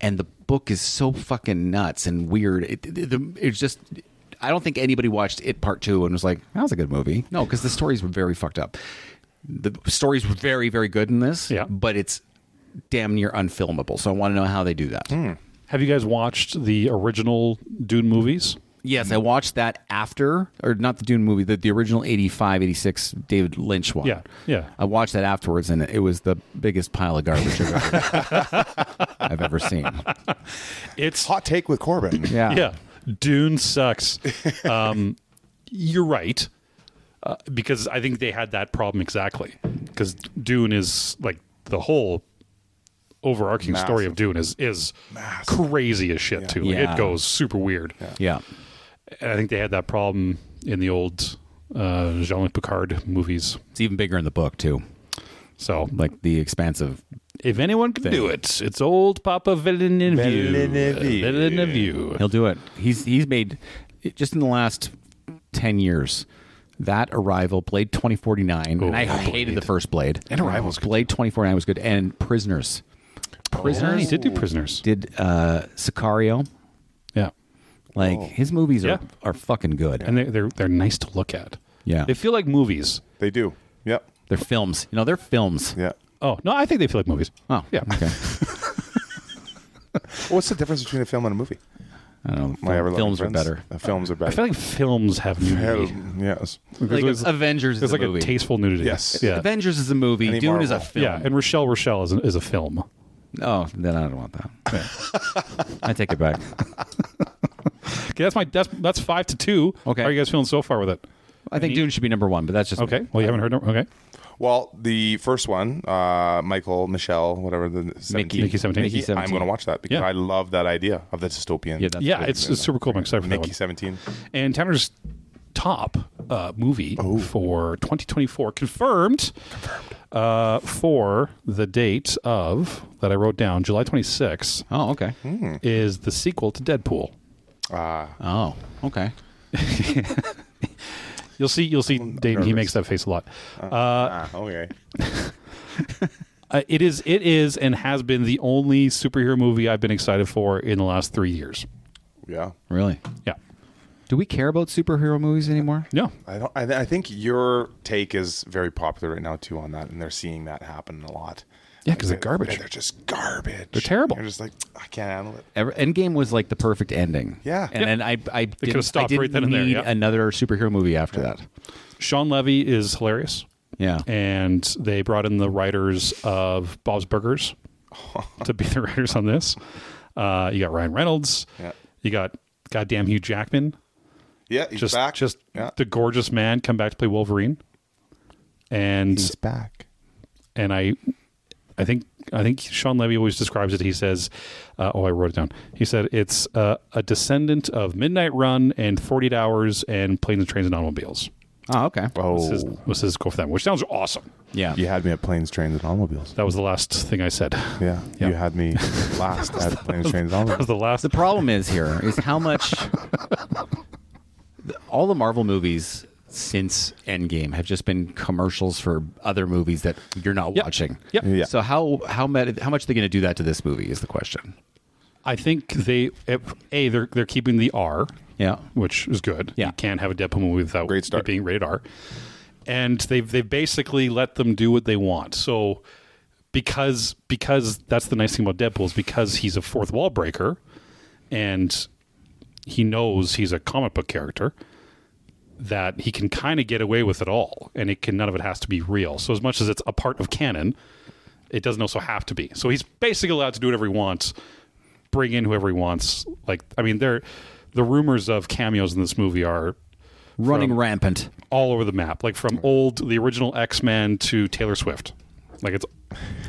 and the book is so fucking nuts and weird. It's just, I don't think anybody watched It Part 2 and was like, that was a good movie. No, because the stories were very fucked up. The stories were very, very good in this, but it's damn near unfilmable. So I want to know how they do that.
Have you guys watched the original Dune movies?
Yes, I watched that after, or not the Dune movie, the original 85, 86 David Lynch one.
Yeah.
I watched that afterwards, and it was the biggest pile of garbage I've ever seen.
It's
Hot take with Corbyn.
Yeah. Dune sucks. You're right. Because I think they had that problem exactly. Because Dune is like the whole overarching story of Dune is crazy as shit too. Like, it goes super weird.
Yeah.
And I think they had that problem in the old Jean-Luc Picard movies.
It's even bigger in the book, too.
So,
like the expansive.
If anyone can do it, it's old Papa Villeneuve.
He'll do it. He's made, just in the last 10 years, that Arrival, Blade 2049, and I hated the first Blade.
And Arrival's good.
Blade 2049 was good, and Prisoners.
He did do Prisoners.
Did Sicario.
Yeah.
Like, his movies are fucking good.
And they're nice to look at.
Yeah.
They feel like movies.
They do. Yep.
They're films. They're films.
Yeah.
Oh, no, I think they feel like movies.
Oh,
yeah.
Okay.
What's the difference between a film and a movie?
I don't know. Films are better.
Films are better.
I feel like films have nudity.
Yes.
Like Avengers is a movie.
Like a tasteful nudity.
Yes.
Yeah.
Avengers is a movie.
Any
Dune
Marvel.
is a film.
Yeah, and Rochelle is a film.
Oh, then I don't want that. I take it back.
Okay, that's 5-2.
Okay.
How are you guys feeling so far with it?
I think Dune should be number one, but that's just
Okay. Well, you haven't heard. Okay.
Well, the first one, Michelle, whatever the 17.
Mickey 17.
Mickey 17.
I'm going to watch that because
Yeah.
I love that idea of the dystopian.
Yeah,
It's super cool. I'm excited for that
Mickey
one.
17.
And Tanner's top movie for 2024 confirmed for the date of that I wrote down, July 26th.
Oh, okay.
Is the sequel to Deadpool.
Oh, okay.
You'll see, Dayton. He makes that face a lot.
Okay.
It is, and has been the only superhero movie I've been excited for in the last 3 years.
Yeah.
Really?
Yeah.
Do we care about superhero movies anymore?
No.
I think your take is very popular right now too on that, and they're seeing that happen a lot.
Yeah, because they're garbage.
They're just garbage.
They're terrible.
You're just like, I can't handle it.
Endgame was like the perfect ending.
Yeah.
And then I
could've stopped right then and there,
need
yeah.
another superhero movie after that.
Sean Levy is hilarious.
Yeah.
And they brought in the writers of Bob's Burgers to be the writers on this. You got Ryan Reynolds.
Yeah.
You got goddamn Hugh Jackman.
Yeah, he's back.
Just
Yeah.
the gorgeous man come back to play Wolverine. And
He's back.
And I think Sean Levy always describes it. He says, I wrote it down. He said it's a descendant of Midnight Run and 48 Hours and Planes and Trains and Automobiles.
Oh, okay.
Was his go for them, which sounds awesome.
Yeah.
You had me at Planes, Trains, and Automobiles.
That was the last thing I said.
Yeah. You had me last at Planes, Trains, and
That was
Automobiles.
the last.
The problem is how much all the Marvel movies since Endgame have just been commercials for other movies that you're not watching.
Yep.
Yeah.
So how much are they going to do that to this movie is the question.
I think they're keeping the R.
Yeah.
Which is good.
Yeah.
You can't have a Deadpool movie without
Great start.
it being rated R. And they've basically let them do what they want. So because that's the nice thing about Deadpool is because he's a fourth wall breaker and he knows he's a comic book character, that he can kind of get away with it all, and none of it has to be real. So as much as it's a part of canon, it doesn't also have to be. So he's basically allowed to do whatever he wants, bring in whoever he wants. Like, I mean, the rumors of cameos in this movie are
Running rampant.
all over the map. Like from the original X-Men to Taylor Swift. Like it's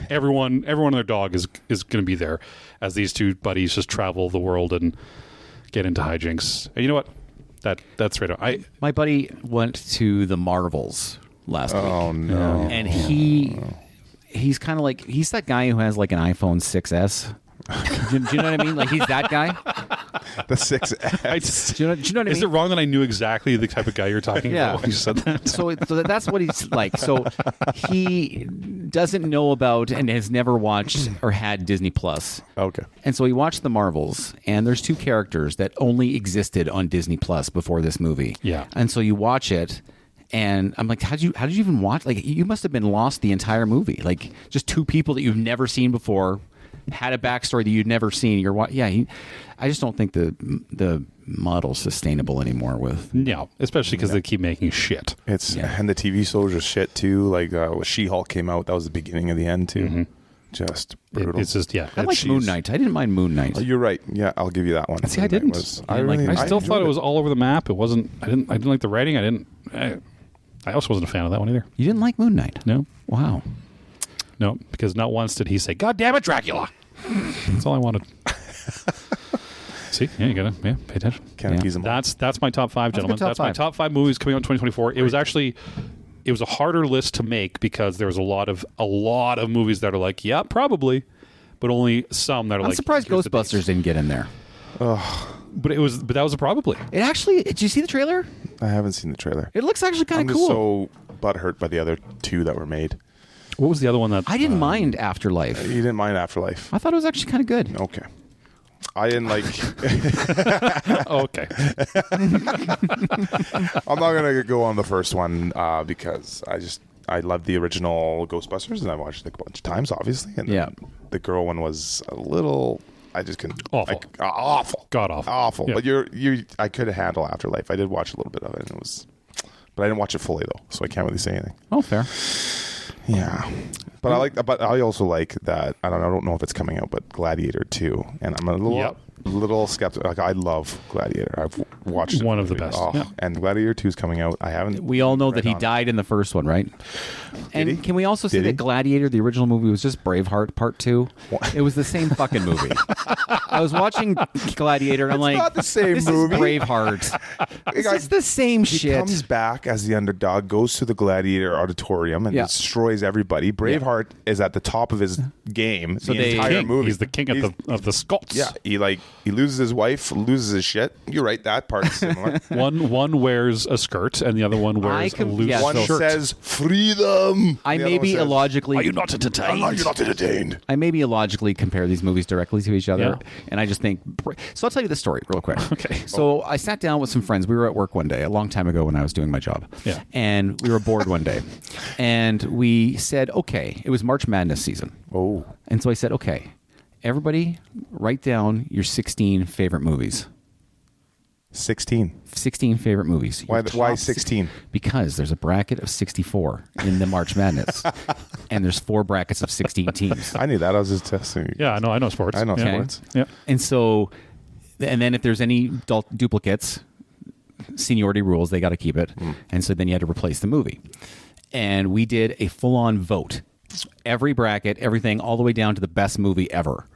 everyone and their dog is going to be there as these two buddies just travel the world and get into hijinks. And you know what? That's right on.
My buddy went to the Marvels last week.
Oh, no.
And he's kind of like, he's that guy who has like an iPhone 6S. Do you know what I mean? Like he's that guy.
The 6S.
Do you know what I mean?
Is it wrong that I knew exactly the type of guy you're talking
Yeah.
about when you said that?
So that's what he's like. So he doesn't know about and has never watched or had Disney Plus.
Okay.
And so he watched the Marvels, and there's two characters that only existed on Disney Plus before this movie.
Yeah.
And so you watch it, and I'm like, how did you even watch? Like, you must have been lost the entire movie. Like, just two people that you've never seen before had a backstory that you'd never seen. I just don't think the model's sustainable anymore with.
No, especially because they keep making shit.
And the TV shows are shit too. Like when She-Hulk came out, that was the beginning of the end too.
Mm-hmm.
Just brutal.
It's just
I like Moon Knight. I didn't mind Moon Knight.
Oh, you're right. Yeah, I'll give you that one.
See, I didn't.
I still thought it was all over the map. It wasn't. I didn't like the writing. I also wasn't a fan of that one either.
You didn't like Moon Knight?
No.
Wow.
No, because not once did he say, "God damn it, Dracula." That's all I wanted. See, you gotta pay attention.
Can't appease them all.
That's my top five, gentlemen. That's my top 5 movies coming out in 2024. It was a harder list to make because there was a lot of movies that are like, yeah, probably, but only some that are
I'm
like.
surprised Ghostbusters didn't get in there.
But that was a probably.
It actually. Did you see the trailer?
I haven't seen the trailer.
It looks actually kind
I'm
of
just
cool.
so butthurt by the other two that were made.
What was the other one that
I didn't mind Afterlife.
You didn't mind Afterlife.
I thought it was actually kind of good.
Okay. I didn't like.
okay.
I'm not gonna go on the first one because I love the original Ghostbusters and I watched it a bunch of times, obviously. And the girl one was a little. I just couldn't.
Awful.
Awful.
God awful.
Awful.
Yeah.
But I could handle Afterlife. I did watch a little bit of it, and it was. But I didn't watch it fully though, so I can't really say anything.
Oh, fair.
Yeah, but I also like that. I don't know if it's coming out, but Gladiator 2, and I'm a little skeptical. Like, I love Gladiator. I've watched
one of the best.
And Gladiator 2 is coming out. I haven't.
We all know that he died in the first one, right? And can we also say that Gladiator, the original movie, was just Braveheart Part 2? What? It was the same fucking movie. I was watching Gladiator, and I'm like,
not the same
this
movie.
is Braveheart. It's the same
He
shit.
comes back as the underdog, goes to the Gladiator auditorium, and destroys everybody. Braveheart is at the top of his game.
So
the entire movie.
He's the king of the Scots.
Yeah, he loses his wife, loses his shit. You're right, that part's similar.
One wears a skirt, and the other one wears a loose
One
shirt.
says freedom.
I may be illogically.
Are you not entertained?
Are you not entertained?
I maybe illogically compare these movies directly to each other, and I just think. So I'll tell you the story real quick.
Okay.
So I sat down with some friends. We were at work one day, a long time ago when I was doing my job.
Yeah.
And we were bored one day, and we said, "Okay." It was March Madness season.
Oh.
And so I said, "Okay, everybody, write down your 16 favorite movies."
16.
16 favorite movies.
Why 16?
Because there's a bracket of 64 in the March Madness, and there's 4 brackets of 16 teams.
I knew that. I was just testing.
Yeah, I know sports.
I know
yeah.
sports.
Yeah.
And so, and then if there's any duplicates, seniority rules, they got to keep it. And so then you had to replace the movie. And we did a full-on vote. Every bracket, everything, all the way down to the best movie ever.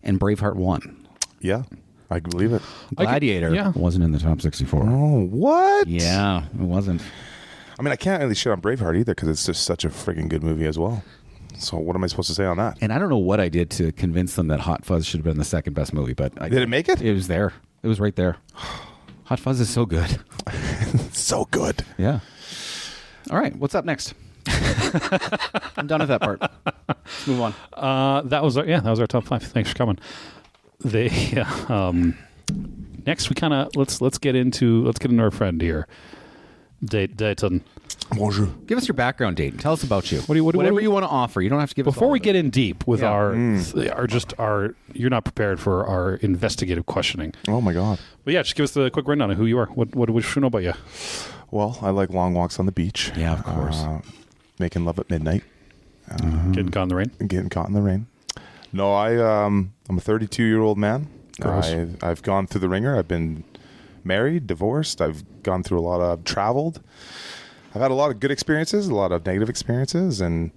And Braveheart won.
Yeah, I can believe it.
Gladiator wasn't in the top 64.
Oh, what?
Yeah, it wasn't.
I mean, I can't really shit on Braveheart either because it's just such a freaking good movie as well. So what am I supposed to say on that?
And I don't know what I did to convince them that Hot Fuzz should have been the second best movie, but
did it make it?
It was there. It was right there. Hot Fuzz is so good.
So good.
Yeah. All right, what's up next? I'm done with that part. Let's move on.
That was our top 5. Thanks for coming. Next we kind of let's get into our friend here, Dayton.
Bonjour.
Give us your background, Dayton. Tell us about you.
Whatever
you want to offer. You don't have to give us
before
all
we
of
get
it.
in deep with our you're not prepared for our investigative questioning.
Oh my God.
But yeah, just give us the quick rundown of who you are. What we should know about you.
Well, I like long walks on the beach.
Yeah, of course.
Making love at midnight.
Getting caught in the rain.
Getting caught in the rain. No, I'm a 32-year-old man. I've gone through the ringer. I've been married, divorced. I've gone through I've traveled. I've had a lot of good experiences, a lot of negative experiences, and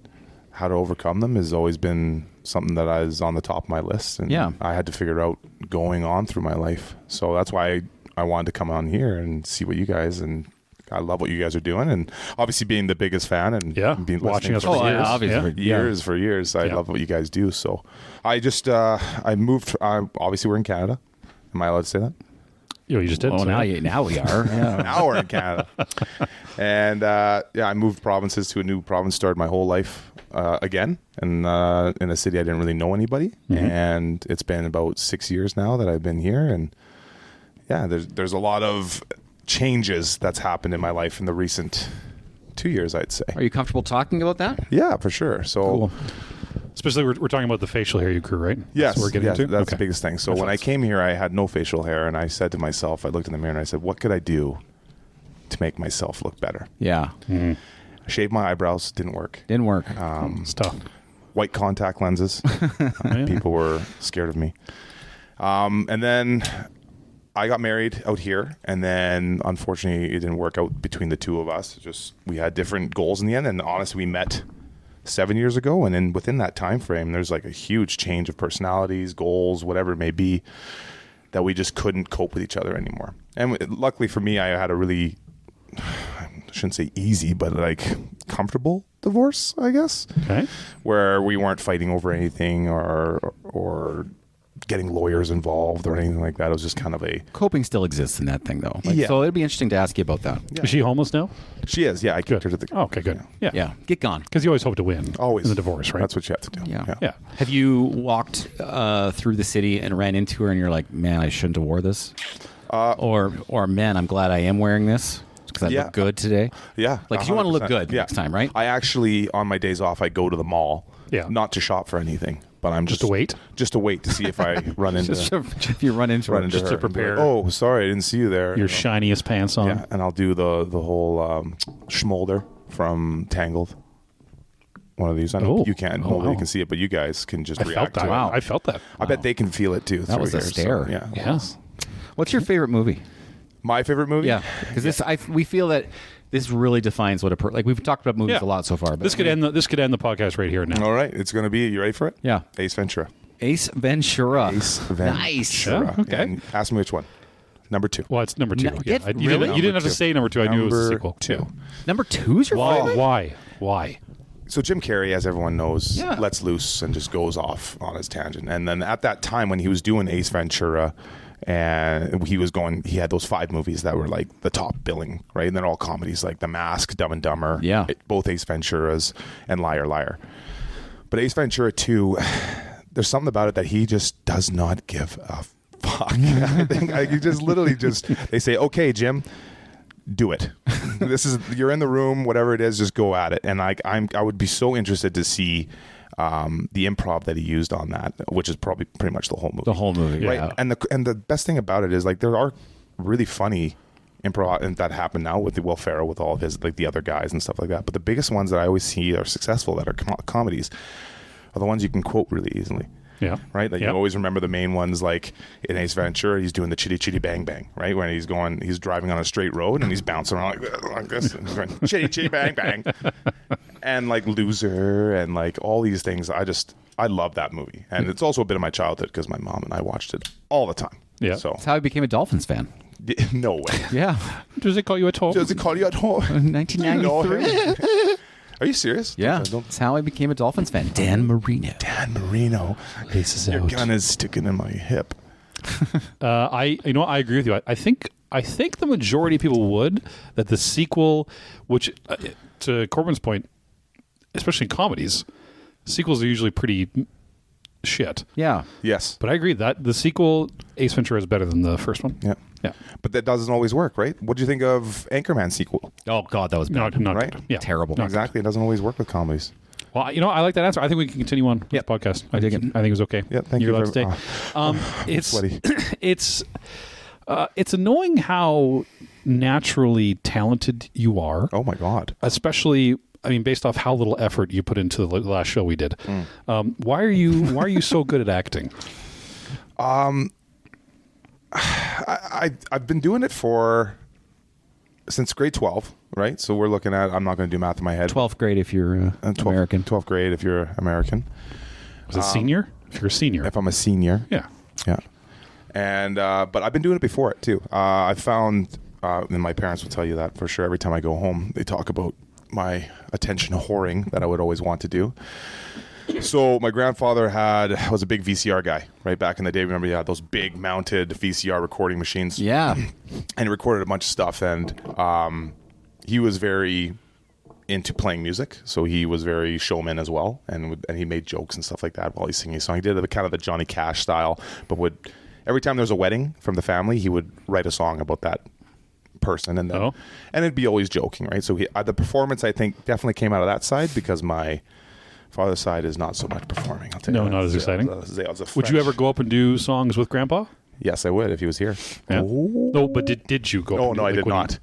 how to overcome them has always been something that is on the top of my list. And I had to figure out going on through my life. So that's why I wanted to come on here and see what you guys, and I love what you guys are doing, and obviously being the biggest fan and being
watching us
for
years.
For years. I love what you guys do. So I just I moved. Obviously, we're in Canada. Am I allowed to say that?
You just did.
Oh,
sorry.
now we are. Yeah.
Now we're in Canada. And I moved provinces to a new province, started my whole life again, and in a city I didn't really know anybody. And it's been about 6 years now that I've been here, and yeah, there's a lot of changes that's happened in my life in the recent 2 years, I'd say.
Are you comfortable talking about that?
Yeah, for sure. So.
Cool.
Especially we're talking about the facial hair you grew, right?
Yes,
That's what we're getting to?
that's
Okay.
the biggest thing. So when I came here, I had no facial hair, and I said to myself, I looked in the mirror and I said, what could I do to make myself look better?
Yeah.
I shaved my eyebrows, didn't work.
Didn't work.
It's tough.
White contact lenses.
Yeah.
People were scared of me. And then I got married out here, and then unfortunately it didn't work out between the two of us. Just we had different goals in the end, and honestly, we met 7 years ago, and then within that time frame, there's like a huge change of personalities, goals, whatever it may be, that we just couldn't cope with each other anymore. And luckily for me, I had a really, I shouldn't say easy, but like comfortable divorce, I guess,
Okay.
where we weren't fighting over anything or getting lawyers involved or anything like that. It was just kind of a...
Coping still exists in that thing, though. Like,
Yeah.
So it'd be interesting to ask you about that.
Is she homeless now?
She is, yeah. I kicked her to the...
Oh, okay, good. Yeah.
Yeah. Get gone.
Because you always hope to win.
Always.
In the divorce, right?
That's what you have to do.
Yeah.
Yeah.
Have you walked through the city and ran into her and you're like, man, I shouldn't have wore this? Or man, I'm glad I am wearing this because I
Yeah.
look good today?
Yeah.
Like, 'cause you want to look
100%.
good next time, right?
I actually, on my days off, I go to the mall.
Yeah.
Not to shop for anything, but I'm
Just to wait?
Just to wait to see if I run into
If you run into her.
Just to
her.
prepare.
Oh, sorry, I didn't see you there.
Your shiniest pants on.
Yeah, and I'll do the whole schmolder from Tangled. One of these. I know
Oh.
you can't.
Oh,
Nobody
wow.
can see it, but you guys can just
I felt
react
that.
to it.
Wow.
I felt that.
I bet they can feel it too.
That
through
was a
here, so,
stare.
yeah.
Yeah.
What's your favorite movie?
My favorite movie?
Yeah. Because we feel that this really defines what like we've talked about movies
Yeah.
a lot so far. But
This could end the podcast right here now.
All right, it's going to be. You ready for it?
Yeah.
Ace Ventura.
Ace Ventura.
Ace Ventura.
Nice.
Yeah, okay.
And ask me which one. Number 2.
Well, it's number 2.
No,
yeah.
get-
You
really?
didn't have to
Number
say number 2. I knew it was a
Number
sequel.
2.
Yeah.
Number 2 is your favorite?
Why?
So Jim Carrey, as everyone knows,
Yeah.
lets loose and just goes off on his tangent. And then at that time when he was doing Ace Ventura, and he had those 5 movies that were like the top billing, right? And they're all comedies like The Mask, Dumb and Dumber,
Yeah.
both Ace Venturas, and Liar Liar. But Ace Ventura 2, there's something about it that he just does not give a fuck. I think you just literally they say, okay, Jim, do it. You're in the room, whatever it is, just go at it. And I would be so interested to see the improv that he used on that, which is probably pretty much the whole movie.
The whole movie,
right?
yeah.
And the best thing about it is like there are really funny improv and that happen now with Will Ferrell with all of his like the other guys and stuff like that. But the biggest ones that I always see are successful that are comedies are the ones you can quote really easily.
Yeah.
Right? Like
Yep.
you always remember the main ones like in Ace Ventura, he's doing the chitty chitty bang bang, right? When he's driving on a straight road and he's bouncing around like this and he's going chitty chitty bang bang. And like Loser and like all these things. I love that movie. And it's also a bit of my childhood because my mom and I watched it all the time.
Yeah.
So
That's how I became a Dolphins fan.
no way.
Yeah.
Does it call you a toll?
Does it call you at home?
1993.
Are you serious?
Yeah.
I don't
That's how I became a Dolphins fan. Dan Marino.
Dan Marino.
Aces
Your
out.
gun is sticking in my hip.
I agree with you. I think the majority of people would that the sequel, which to Corbyn's point, especially in comedies, sequels are usually pretty shit.
Yeah.
Yes.
But I agree that the sequel, Ace Ventura, is better than the first one.
Yeah.
Yeah.
But that doesn't always work, right? What do you think of Anchorman sequel?
Oh, God, that was bad.
Not
Right?
good. Yeah.
Terrible.
Not
Exactly. It doesn't always work with comedies.
Well, I like that answer. I think we can continue on with
Yep.
the podcast.
I dig it.
I think it was okay.
Yeah, thank
You're
you
allowed to
very-
stay. It's
sweaty.
it's annoying how naturally talented you are,
Oh my God.
especially. I mean, based off how little effort you put into the last show we did. Why are you so good at acting?
I've been doing it since grade 12, right? So we're looking at, I'm not going to do math in my head.
12th grade if you're
And 12th
American.
12th grade if you're American.
Was it senior? If you're a senior,
If I'm a senior.
yeah.
Yeah. And, but I've been doing it before it too. I found, and my parents will tell you that for sure. Every time I go home, they talk about my attention whoring that I would always want to do. So my grandfather was a big VCR guy, right? Back in the day, remember, those big mounted VCR recording machines.
Yeah.
And he recorded a bunch of stuff, and he was very into playing music, so he was very showman as well, and he made jokes and stuff like that while he's singing a song. He did it kind of the Johnny Cash style, but every time there was a wedding from the family, he would write a song about that person, and then and it'd be always joking, right? So the performance, I think, definitely came out of that side, because my father's side is not so much performing. I'll tell you.
No, not as exciting. Would you ever go up and do songs with Grandpa?
Yes, I would if he was here.
Yeah.
Oh.
No, but did you go?
Oh, no, I did not.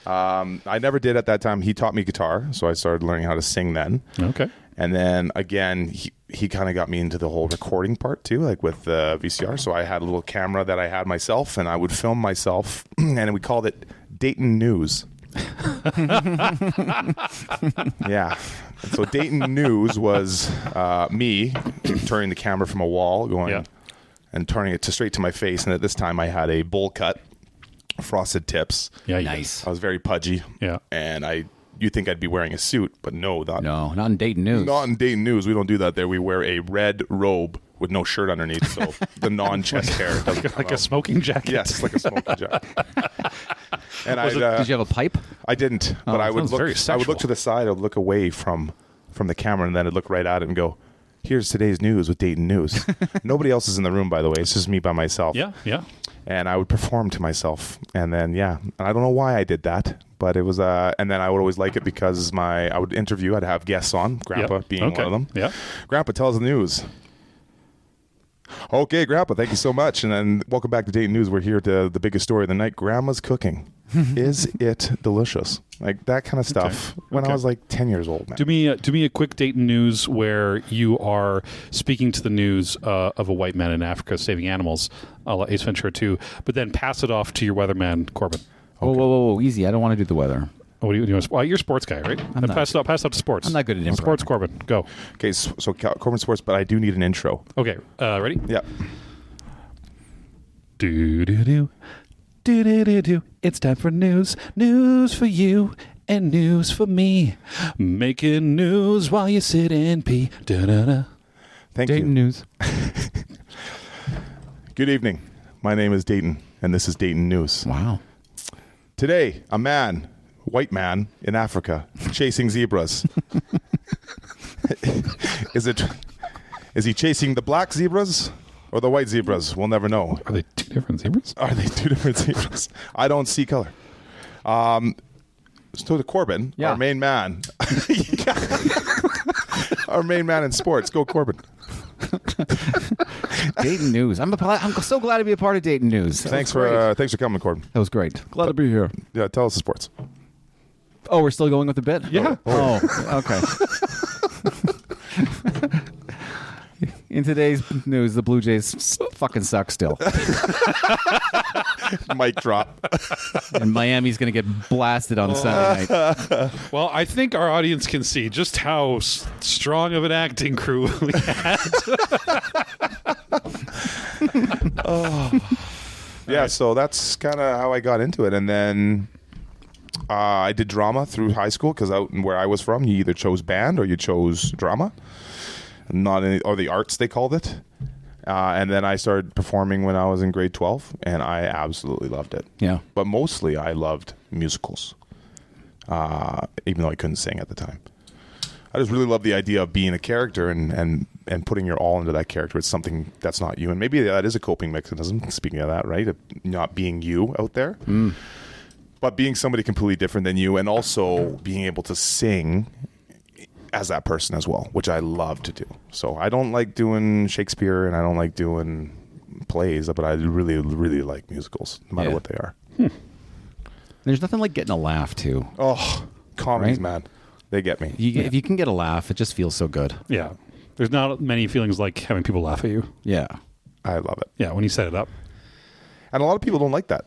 I never did at that time. He taught me guitar, so I started learning how to sing then.
Okay.
And then again, he kind of got me into the whole recording part too, like with the VCR. So I had a little camera that I had myself, and I would film myself, and we called it Dayton News. Yeah. And so Dayton News was me turning the camera from a wall, going and turning it straight to my face. And at this time, I had a bowl cut, frosted tips.
Yeah,
Nice.
I was very pudgy.
Yeah.
And you think I'd be wearing a suit, but no,
not in Dayton News.
Not in Dayton News. We don't do that there. We wear a red robe with no shirt underneath, so the non-chest hair doesn't come
like
out.
a smoking jacket.
Yes, like a smoking jacket. And
Did you have a pipe?
I didn't, but I would
sounds very
look. I would look to the side. I would look away from the camera, and then I'd look right at it and go, "Here's today's news with Dayton News." Nobody else is in the room, by the way. It's just me by myself.
Yeah, yeah.
And I would perform to myself, and then and I don't know why I did that, but it was and then I would always like it because I would interview. I'd have guests on, Grandpa being one of them. Yeah, Grandpa, tell us the news. Okay, Grandpa, thank you so much. And then welcome back to Dayton News. We're here to the biggest story of the night. Grandma's cooking. Is it delicious? Like that kind of stuff. When I was like 10 years old, man.
Do me a quick Dayton News where you are speaking to the news of a white man in Africa saving animals, a la Ace Ventura 2, but then pass it off to your weatherman, Corbyn.
Okay. Whoa, easy. I don't want to do the weather.
What do you want? Well, you're a sports guy, right?
I'm not.
Pass it out to sports.
I'm not good at improv.
Sports, Corbyn. Go.
Okay, so Corbyn Sports, but I do need an intro.
Okay, ready?
Yeah.
Do. It's time for news. News for you and news for me. Making news while you sit and pee. Da-da-da.
Thank
Dayton
you.
News.
Good evening. My name is Dayton, and this is Dayton News.
Wow.
Today, a white man in Africa, chasing zebras. Is he chasing the black zebras or the white zebras? We'll never know.
Are they two different zebras?
Are they two different zebras? I don't see color. So to Corbyn, our main man. Our main man in sports. Go Corbyn.
Dayton News. I'm so glad to be a part of Dayton News.
Thanks for coming, Corbyn.
That was great. Glad to be here.
Yeah, tell us the sports.
Oh, we're still going with the bit?
Yeah.
Oh, okay. In today's news, the Blue Jays fucking suck still.
Mic drop.
And Miami's going to get blasted on Sunday night.
Well, I think our audience can see just how strong of an acting crew we had.
Yeah, so that's kind of how I got into it. And then I did drama through high school because out where I was from, you either chose band or you chose drama. Or the arts, they called it. And then I started performing when I was in grade 12, and I absolutely loved it.
Yeah.
But mostly I loved musicals, even though I couldn't sing at the time. I just really love the idea of being a character and putting your all into that character. It's something that's not you. And maybe that is a coping mechanism, speaking of that, right? Of not being you out there. Mm. But being somebody completely different than you, and also being able to sing as that person as well, which I love to do. So I don't like doing Shakespeare and I don't like doing plays, but I really, really like musicals, no matter what they are.
There's nothing like getting a laugh, too.
Oh, comedies, man. They get me.
If you can get a laugh, it just feels so good.
Yeah. There's not many feelings like having people laugh at you.
Yeah.
I love it.
Yeah, when you set it up.
And a lot of people don't like that.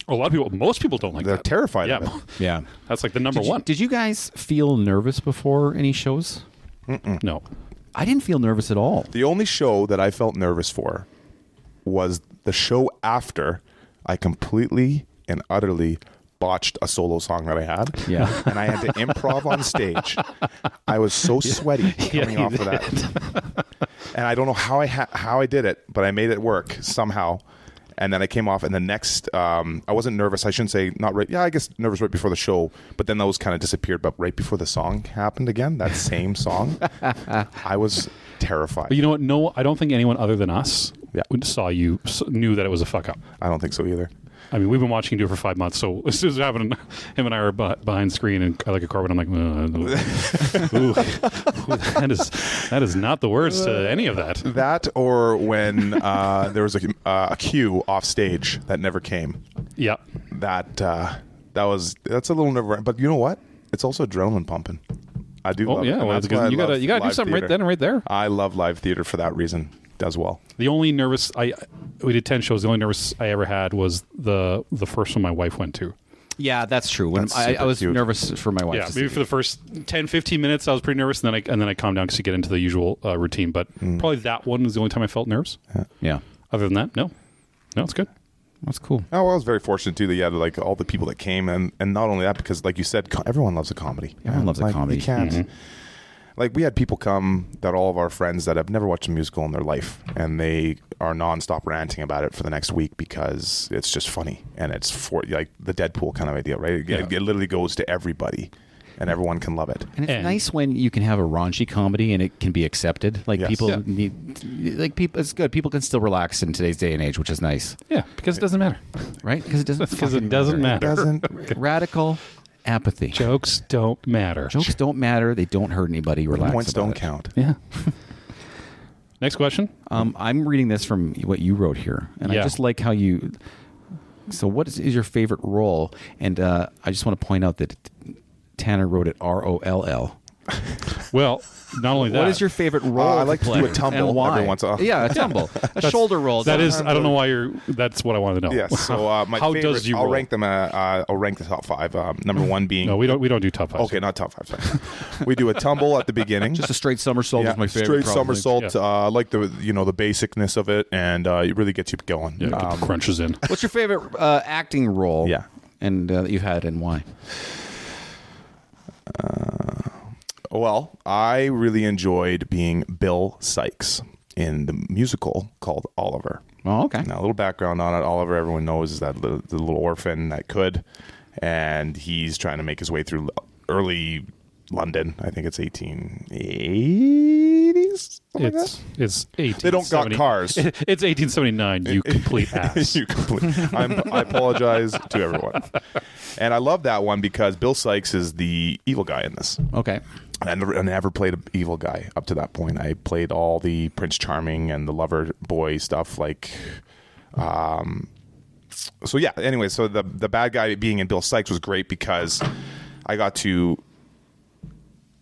Most people don't like
They're
that.
terrified of it.
Yeah.
That's like the number one.
Did you guys feel nervous before any shows?
Mm-mm.
No.
I didn't feel nervous at all.
The only show that I felt nervous for was the show after I completely and utterly botched a solo song that I had.
Yeah.
And I had to improv on stage. I was so sweaty coming off of that. And I don't know how I did it, but I made it work somehow. And then I came off, and the next, I wasn't nervous. I shouldn't say not right. Yeah, I guess nervous right before the show, but then those kind of disappeared. But right before the song happened again, that same song, I was terrified.
But you know what? No, I don't think anyone other than us saw you knew that it was a fuck up.
I don't think so either.
I mean, we've been watching you do it for 5 months, so as soon as it happened, him and I were behind the screen, and I like a Corbyn. I'm like, ooh, that is not the words to any of that.
That or when there was a cue off stage that never came.
Yeah,
that's a little nerve-wracking. But you know what? It's also adrenaline pumping. I do. Love it.
Well,
that's why
you gotta do something
theater.
right then and right there.
I love live theater for that reason as well.
The only nervous we did 10 shows. The only nervous I ever had was the first one my wife went to.
Yeah, that's true. When
That's
I was
cute.
nervous for my wife.
Yeah, maybe for the first 10, 15 minutes I was pretty nervous, and then I calmed down because you get into the usual routine. But probably that one was the only time I felt nerves.
Yeah.
Other than that, no, it's good.
That's cool.
Oh, well, I was very fortunate too that you had like all the people that came, and not only that, because like you said, everyone loves a comedy.
Everyone loves a
like,
comedy.
You can't. Like we had people come that all of our friends that have never watched a musical in their life, and they are nonstop ranting about it for the next week because it's just funny, and it's for like the Deadpool kind of idea, right? It literally goes to everybody, and everyone can love it.
And it's nice when you can have a raunchy comedy and it can be accepted. Like people need, like people. It's good. People can still relax in today's day and age, which is nice.
Yeah, because it doesn't matter.
Right? Because it doesn't.
Because it doesn't matter.
It doesn't.
Radical apathy.
Jokes don't matter.
Jokes don't matter. They don't hurt anybody. Relax.
Points
about
don't
it.
count.
Yeah. Next question.
I'm reading this from what you wrote here, and I just like how you. So, what is your favorite role? And I just want to point out that Tanner wrote it ROLL.
Well, not only that.
What is your favorite role?
I like to
play,
do a tumble
and why?
every once in a while.
Yeah, a tumble, a shoulder roll.
That is, I don't know why that's what I wanted to know.
Yes. So my
How
favorite,
does you
I'll
roll?
rank them. I'll rank the top 5. Number 1 being.
No, we don't do top 5.
Okay, not top 5. Sorry. We do a tumble at the beginning.
Just a straight somersault is my favorite.
Straight
probably.
somersault. I like the basicness of it, and it really gets you going.
Yeah, get the crunches in.
What's your favorite acting role?
Yeah.
And that you've had, and why?
Well, I really enjoyed being Bill Sykes in the musical called Oliver.
Oh, okay.
Now, a little background on it. Oliver, everyone knows, is that the little orphan that could, and he's trying to make his way through early London. I think it's 1880s.
It's 1870.
They don't got cars.
It's 1879. You complete ass.
I apologize to everyone. And I love that one because Bill Sykes is the evil guy in this.
Okay.
I never played an evil guy up to that point. I played all the Prince Charming and the lover boy stuff. Like, so yeah. Anyway, so the bad guy being in Bill Sykes was great because I got to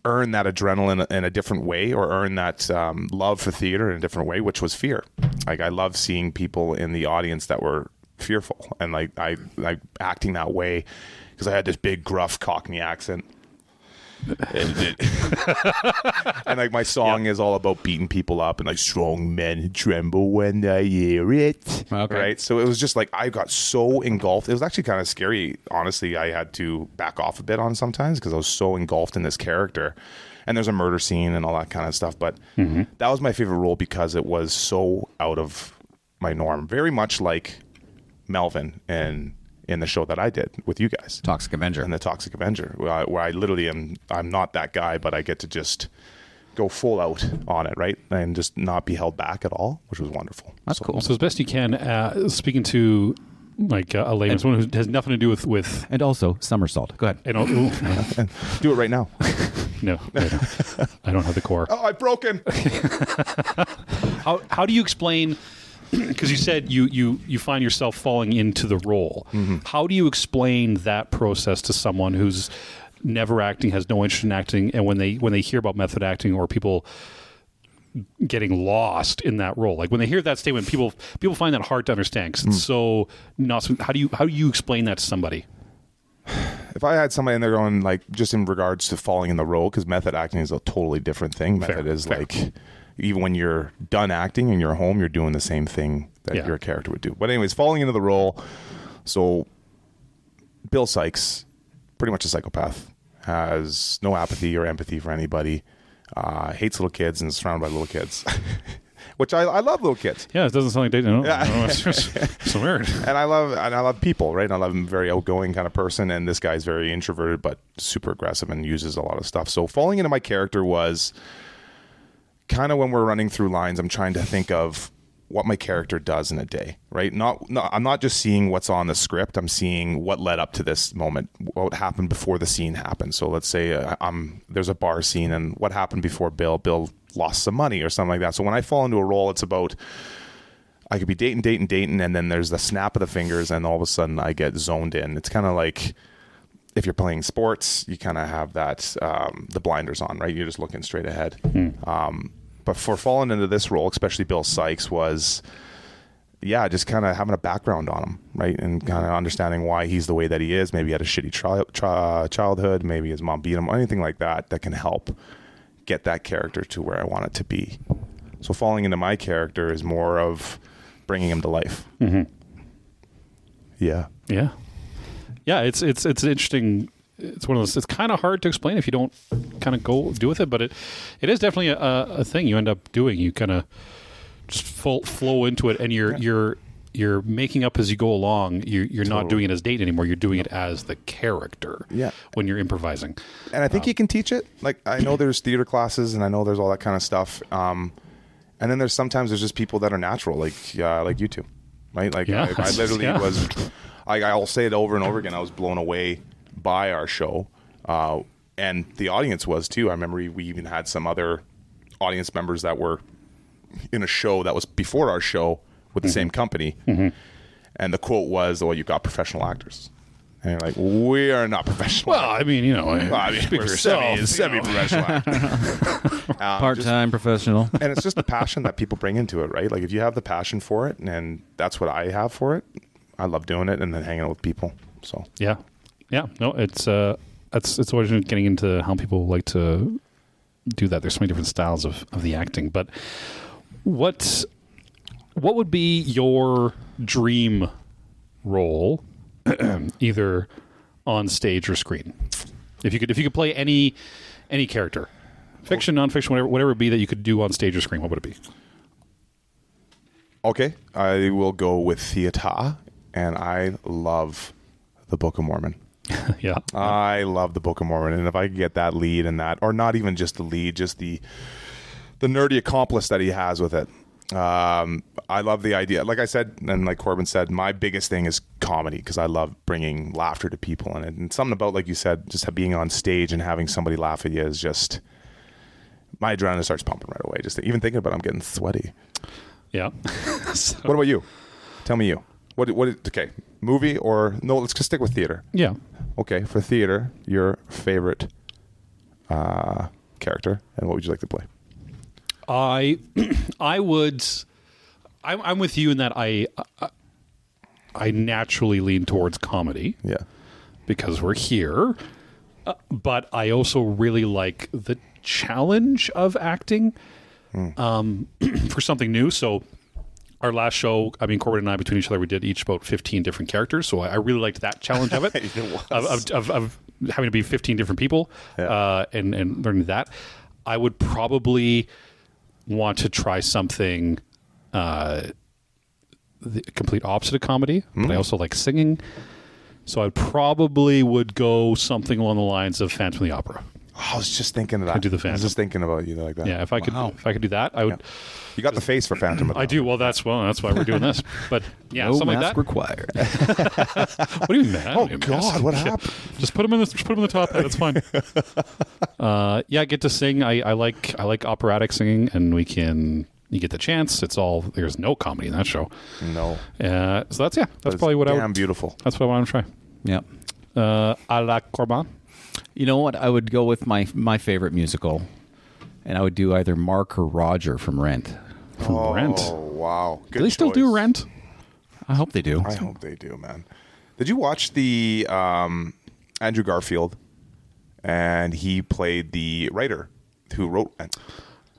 earn that adrenaline in a different way, or earn that love for theater in a different way, which was fear. Like I love seeing people in the audience that were fearful, and like I acting that way because I had this big gruff Cockney accent. And like my song is all about beating people up, and like strong men tremble when they hear it.
Okay.
Right. So it was just like I got so engulfed. It was actually kind of scary. Honestly, I had to back off a bit on sometimes because I was so engulfed in this character. And there's a murder scene and all that kind of stuff. But that was my favorite role because it was so out of my norm. Very much like Melvin in the show that I did with you guys.
Toxic Avenger.
And the Toxic Avenger, where I literally I'm not that guy, but I get to just go full out on it, right? And just not be held back at all, which was wonderful.
That's cool.
So as best you can, speaking to like a layman, someone who has nothing to do with
And also somersault. Go ahead.
And do it right now.
No, I don't have the core.
Oh, I've broken.
How do you explain? Because you said you find yourself falling into the role. How do you explain that process to someone who's never acting, has no interest in acting, and when they hear about method acting or people getting lost in that role, like when they hear that statement, people find that hard to understand because it's so not. How do you explain that to somebody?
If I had somebody in there going like just in regards to falling in the role, because method acting is a totally different thing. Method is like. Even when you're done acting and you're home, you're doing the same thing that your character would do. But anyways, falling into the role. So Bill Sykes, pretty much a psychopath, has no apathy or empathy for anybody, hates little kids and is surrounded by little kids, which I love little kids.
Yeah, it doesn't sound like Dayton. No, it's just so weird.
And I love people, right? And I love him, very outgoing kind of person. And this guy's very introverted, but super aggressive and uses a lot of stuff. So falling into my character was kind of when we're running through lines, I'm trying to think of what my character does in a day, right? I'm not just seeing what's on the script. I'm seeing what led up to this moment, what happened before the scene happened. So let's say there's a bar scene, and what happened before Bill lost some money or something like that. So when I fall into a role, it's about, I could be Dayton, and then there's the snap of the fingers, and all of a sudden I get zoned in. It's kind of like if you're playing sports, you kind of have that, the blinders on, right? You're just looking straight ahead. But for falling into this role, especially Bill Sykes, was, just kind of having a background on him, right? And kind of understanding why he's the way that he is. Maybe he had a shitty childhood. Maybe his mom beat him. Anything like that can help get that character to where I want it to be. So falling into my character is more of bringing him to life.
Mm-hmm.
Yeah.
It's an interesting. It's one of those. It's kind of hard to explain if you don't kind of go do with it, but it is definitely a thing you end up doing. You kind of just flow into it, and you're making up as you go along. You're not doing it as Dayton anymore. You're doing it as the character.
Yeah.
When you're improvising,
and I think you can teach it. Like, I know there's theater classes, and I know there's all that kind of stuff. And then there's just people that are natural, like you two, right? Like I literally was. I'll say it over and over again. I was blown away by our show, and the audience was too. I remember we even had some other audience members that were in a show that was before our show with the same company, and the quote was, "Well, you got professional actors," and you're like, "We are not professional."
Well, I mean, speak
we're
for yourself,
semi-professional actors.
Part-time professional.
And it's just the passion that people bring into it, right? Like, if you have the passion for it, and that's what I have for it, I love doing it and then hanging out with people. So
no, it's always getting into how people like to do that. There's so many different styles of the acting, but what would be your dream role, either on stage or screen? If you could play any character, fiction, nonfiction, whatever it be that you could do on stage or screen, what would it be?
Okay, I will go with theater, and I love the Book of Mormon.
Yeah.
I love the Book of Mormon, and if I could get that lead in that, or not even just the lead, just the nerdy accomplice that he has with it. I love the idea. Like I said, and like Corbyn said, my biggest thing is comedy, because I love bringing laughter to people, and something about, like you said, just being on stage and having somebody laugh at you is just, my adrenaline starts pumping right away. Just even thinking about it, I'm getting sweaty.
Yeah.
What about you? Tell me you. What? Okay, movie or no? Let's just stick with theater.
Yeah.
Okay, for theater, your favorite character, and what would you like to play?
I would. I'm with you in that I naturally lean towards comedy.
Yeah.
Because we're here, but I also really like the challenge of acting for something new. So our last show, Corbyn and I, between each other, we did each about 15 different characters. So I really liked that challenge of it, of having to be 15 different people, and learning that. I would probably want to try something the complete opposite of comedy, but I also like singing. So I probably would go something along the lines of Phantom of the Opera.
Oh, I was just thinking of that.
Could do the Phantom.
I was just thinking about you like that.
Yeah, if I could do that, I would.
Yeah. You got the face for Phantom.
I do. Well, that's why we're doing this. But yeah,
no
something
mask
like
required.
that. What do you mean, man?
Oh God, what happened?
Just put him in the top hat. It's fine. Yeah, get to sing. I like operatic singing, and you get the chance. There's no comedy in that show.
No.
So that's probably what I would.
Damn beautiful.
That's what I want to try.
Yep.
A la Corbyn.
You know what? I would go with my favorite musical, and I would do either Mark or Roger from Rent.
From Rent.
Oh wow! Good
Do they still do Rent?
I hope they do.
I hope they do, man. Did you watch the Andrew Garfield? And he played the writer who wrote Rent.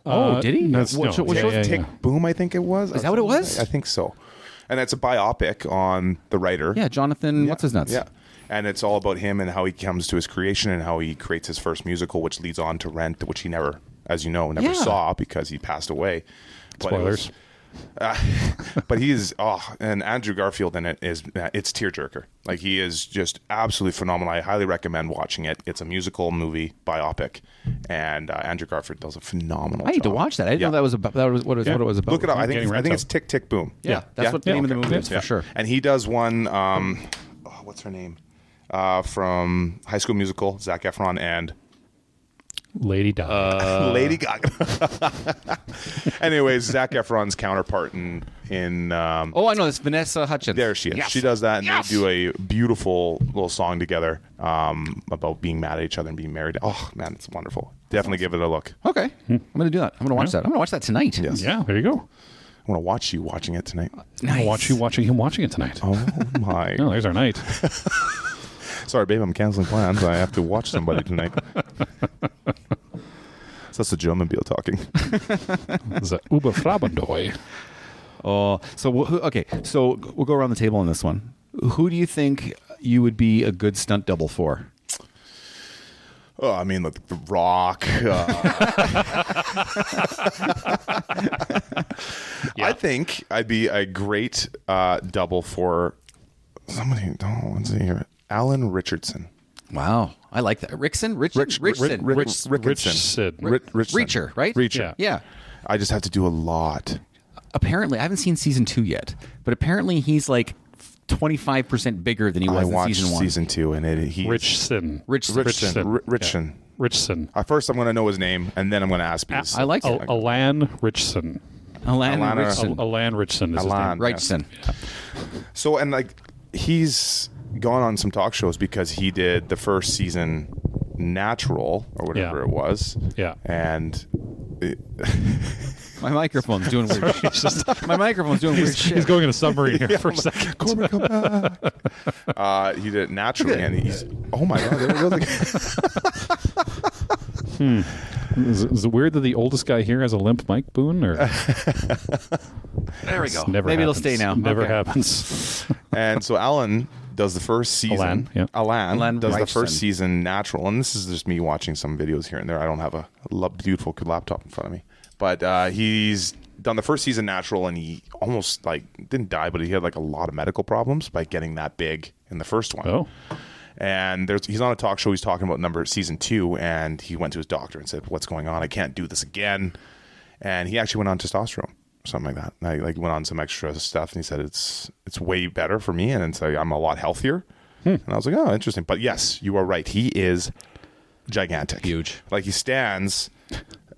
Oh, did he?
What
show?
Tick Boom, I think it was.
Is that what it was?
I think so. And it's a biopic on the writer.
Yeah, Jonathan.
Yeah.
What's his nuts?
Yeah. And it's all about him and how he comes to his creation and how he creates his first musical, which leads on to Rent, which he never, as you know, never saw because he passed away.
Spoilers.
But he is, and Andrew Garfield in it is, it's tearjerker. Like, he is just absolutely phenomenal. I highly recommend watching it. It's a musical movie biopic, and Andrew Garfield does a phenomenal job.
I need to watch that. I didn't know that was about. That was what it was about.
Look it up. I think
Getting
it's Tick Tick Boom.
Yeah, that's what the name of the movie is for sure.
And he does one. What's her name? From High School Musical, Zac Efron and
Lady Gaga.
Lady Gaga. Anyways, Zac Efron's counterpart in
Oh, I know this, Vanessa Hudgens.
there she is.
Yes.
She does that, and they do a beautiful little song together about being mad at each other and being married. Oh man, it's wonderful. Definitely give it a look.
Okay, I'm going to do that. I'm going to watch that. I'm going to watch that tonight.
Yes.
Yeah, there you go.
I want to watch you watching it tonight.
Nice.
I'll watch you watching him watching it tonight.
Oh my!
No, there's our night.
Sorry, babe, I'm canceling plans. I have to watch somebody tonight. So that's the German-Biel talking.
The Uberfrabendoy.
Oh, so we'll go around the table on this one. Who do you think you would be a good stunt double for?
Oh, I mean, like The Rock. I think I'd be a great double for somebody. Let's see here. Alan Richardson.
Wow, I like that. Richardson.
Rickinson.
Reacher, right?
Reacher.
Yeah.
I just have to do a lot.
Apparently, I haven't seen season 2 yet, but apparently he's like 25% bigger than he was
I watched
in season 1.
season 2, and he's
Richson.
Richson. First, I'm going to know his name, and then I'm going to ask.
I like it.
Alan Richson.
Alan Richardson.
Alan Richson is his name.
Richardson.
Yeah. So, and like, he's gone on some talk shows because he did the first season Natural or whatever it was.
Yeah.
And
My microphone's doing weird shit. My microphone's doing weird shit.
He's going in a submarine here for a second.
Corbyn, come back. He did it naturally, and he's, oh my God. They were really
Is it weird that the oldest guy here has a limp mic, Boone? Or
There we go.
Never
Maybe it'll
happens.
stay now.
Never
Okay.
happens.
And so Alan does the first season. Alan does the
Richardson.
first season Natural, and this is just me watching some videos here and there. I don't have a beautiful laptop in front of me, but he's done the first season Natural, and he almost like didn't die, but he had like a lot of medical problems by getting that big in the first one.
Oh.
And he's on a talk show. He's talking about season 2, and he went to his doctor and said, "What's going on? I can't do this again." And he actually went on testosterone, something like that. Like went on some extra stuff, and he said it's way better for me, and so I'm a lot healthier. And I was like, oh, interesting. But yes, you are right. He is gigantic,
Huge.
Like he stands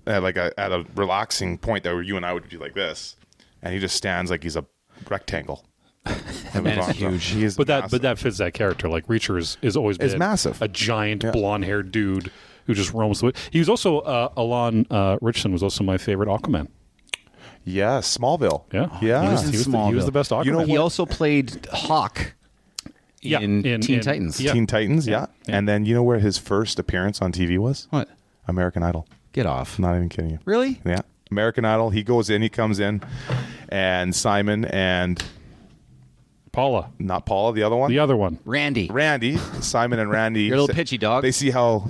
at a relaxing point that where you and I would be like this, and he just stands like he's a rectangle.
Man, it's huge.
He is
But
massive.
that fits that character. Like Reacher is always been
massive.
a giant blonde-haired dude who just roams the way. He was also Alan Richardson was also my favorite Aquaman.
Yeah, Smallville.
Yeah,
Yeah.
He was
Smallville.
the best Aquaman.
You know
He also played Hawk in Teen Titans.
Yeah.
Teen Titans, yeah. And then you know where his first appearance on TV was?
What?
American Idol.
Get off.
Not even kidding you.
Really?
Yeah. American Idol. He comes in, and Simon and
Paula,
not Paula, the other one.
the other one.
Randy.
Simon and Randy.
You're a little pitchy, dog.
They see how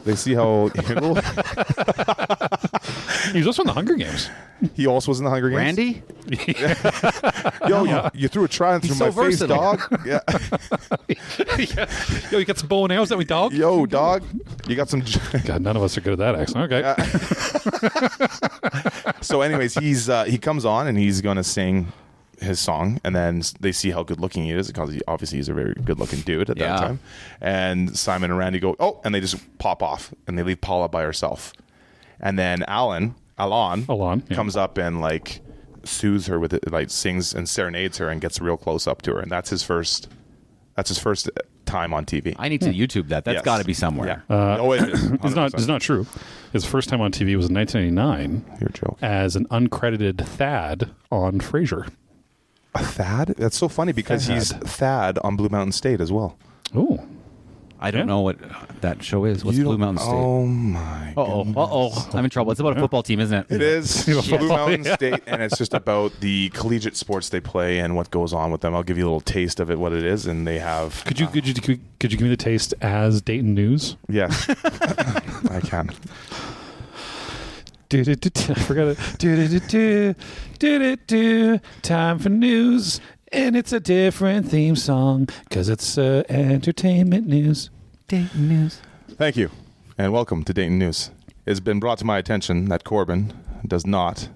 He was also in the Hunger Games.
he also was in the Hunger Games.
Randy?
Yo, you threw a trident through
so
my
versatile.
face, dog. Yeah.
Yo, you got some bow and arrows that we dog?
Yo, dog. You got some.
God, none of us are good at that accent. Okay.
So, anyways, he comes on and he's gonna sing his song, and then they see how good looking he is because obviously he's a very good looking dude at that time. And Simon and Randy go, oh, and they just pop off and they leave Paula by herself. And then Alan comes up and like soothes her with it, like sings and serenades her and gets real close up to her, and that's his first time on TV.
I need to YouTube that. That's
Yes.
got to be somewhere.
No, it is.
It's not true. His first time on TV was in 1999
You're joking.
as an uncredited Thad on Frasier.
A Thad? That's so funny because he's Thad on Blue Mountain State as well.
Oh.
I don't know what that show is. What's
You
Blue
don't-
Mountain State?
Oh my.
Uh-oh. I'm in trouble. It's about a football team, isn't it?
It is Blue Mountain State, and it's just about the collegiate sports they play and what goes on with them. I'll give you a little taste of it, what it is, and they have.
Could you give me the taste as Dayton News?
Yes, I can.
I forgot it. Time for news, and it's a different theme song because it's entertainment news. Dayton News.
Thank you, and welcome to Dayton News. It's been brought to my attention that Corbyn does not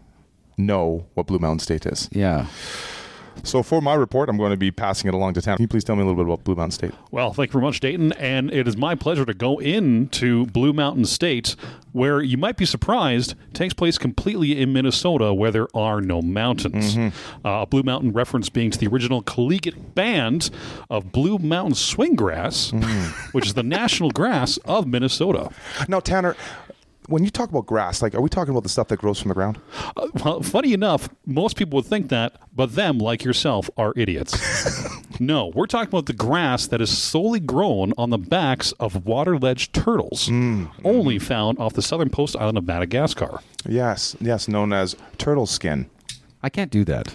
know what Blue Mountain State is.
Yeah.
So for my report, I'm going to be passing it along to Tanner. Can you please tell me a little bit about Blue Mountain State?
Well, thank you very much, Dayton, and it is my pleasure to go into Blue Mountain State, where you might be surprised, takes place completely in Minnesota, where there are no mountains. Blue Mountain reference being to the original collegiate band of Blue Mountain Swinggrass, which is the national grass of Minnesota.
Now, Tanner, when you talk about grass, like, are we talking about the stuff that grows from the ground?
Well, funny enough, most people would think that, but them, like yourself, are idiots. No, we're talking about the grass that is solely grown on the backs of water-ledge turtles, only found off the southernmost island of Madagascar.
Yes, known as turtle skin.
I can't do that.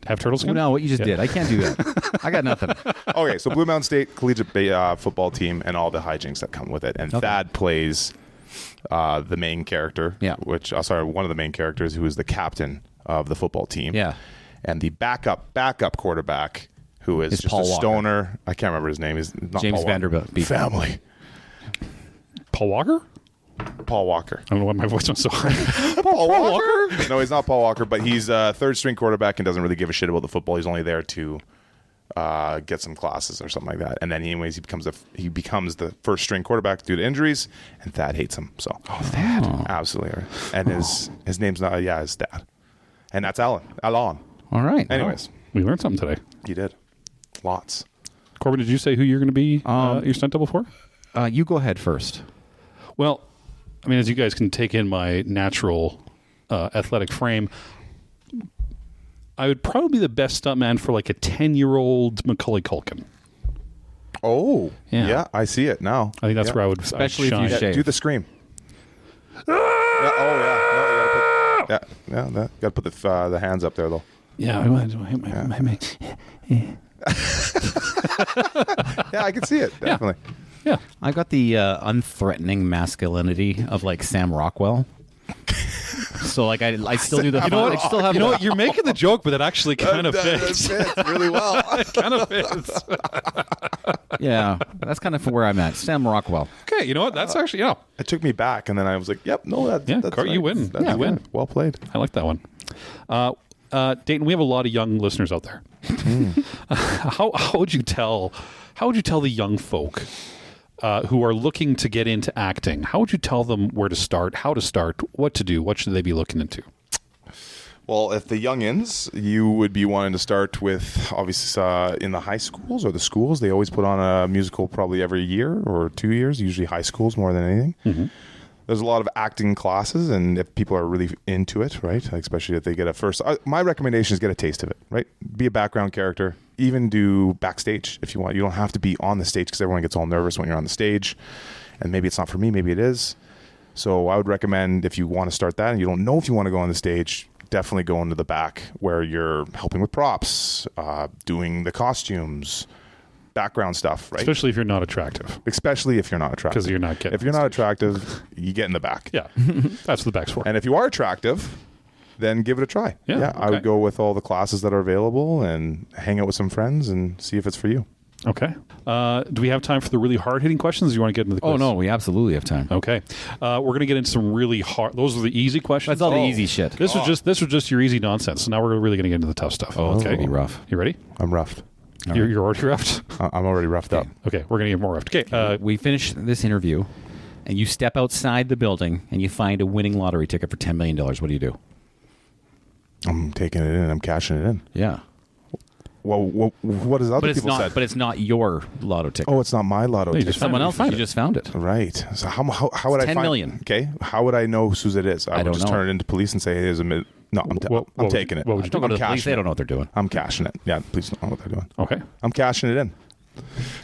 Have turtle skin?
No, what you just did. I can't do that. I got nothing.
Okay, so Blue Mountain State collegiate football team and all the hijinks that come with it. And Thad plays the main character, one of the main characters who is the captain of the football team.
Yeah.
And the backup quarterback who is just
Paul
a
Walker.
stoner. I can't remember his name. He's not
James
Paul Walker.
Vanderbilt.
Family.
Paul Walker?
Paul Walker.
I don't know why my voice went so high.
Paul Walker? No, he's not Paul Walker, but he's a third string quarterback and doesn't really give a shit about the football. He's only there to get some classes or something like that. And then anyways, he becomes the first string quarterback due to injuries, and Thad hates him. So Thad. Absolutely. And his name's not his dad. And that's Alan.
All right.
Anyways,
We learned something today.
you did. Lots.
Corbin, did you say who you're going to be your stunt double for?
You go ahead first.
Well, I mean, as you guys can take in my natural athletic frame, I would probably be the best stuntman for like a 10-year-old Macaulay Culkin.
Oh,
Yeah.
yeah, I see it now.
I think that's where I would
Especially if
shine.
you
Yeah,
shave.
do the scream. Oh yeah. No, you gotta put the hands up there though.
Yeah,
Yeah, I can see it definitely.
yeah.
I got the unthreatening masculinity of like Sam Rockwell. So like I still do the.
You know what?
I still have.
You know what? You're making the joke, but it actually kind of fits.
fits really well.
Kind of fits.
Yeah, that's kind of where I'm at. Sam Rockwell.
Okay, you know what? That's actually
It took me back, and then I was like, "Yep, no, that's
Cart, you win.
That's
You win.
good. Well played."
I like that one. Dayton, we have a lot of young listeners out there. How would you tell the young folk who are looking to get into acting? How would you tell them where to start, how to start, what to do? What should they be looking into?
Well, if the youngins, you would be wanting to start with, obviously, in the high schools or the schools. They always put on a musical probably every year or 2 years, usually high schools more than anything. Mm-hmm. There's a lot of acting classes, and if people are really into it, right, especially if they get a first... my recommendation is get a taste of it, right? Be a background character. Even do backstage if you want. You don't have to be on the stage because everyone gets all nervous when you're on the stage. And maybe it's not for me, maybe it is. So I would recommend if you want to start that and you don't know if you want to go on the stage, definitely go into the back where you're helping with props, doing the costumes, background stuff, right?
Especially if you're not attractive.
Especially if you're not attractive.
Because you're not getting
If you're not attractive, you get in the back.
Yeah, that's what the back's for.
And if you are attractive, then give it a try.
Yeah,
I would go with all the classes that are available and hang out with some friends and see if it's for you.
Okay. Do we have time for the really hard-hitting questions? Or you want to get into the quiz?
Oh no, we absolutely have time.
Okay. We're going to get into some really hard... Those are the easy questions.
That's all the easy shit.
This was just your easy nonsense. So now we're really going to get into the tough stuff.
Oh, it's gonna be rough.
You ready?
I'm roughed.
You're already roughed?
I'm already roughed up.
Okay, we're going to get more roughed. Okay.
We finish this interview, and you step outside the building, and you find a winning lottery ticket for $10 million. What do you do?
I'm taking it in. I'm cashing it in.
Yeah.
Well, what does other people said?
But it's not your lotto ticket.
Oh, it's not my lotto ticket.
just
Someone
found it.
else.
Find
You
it.
just found it.
Right. So how would I
10
find
million.
Okay. How would I know whose it is? I would
don't
just
know.
turn it into police and say, "Hey, there's a no." I'm
What would
taking
you-
it.
what would you do?
Don't go to the police.
cashing
They
it.
don't know what they're doing.
I'm cashing it. Yeah, police don't know what they're doing.
Okay.
I'm cashing it in.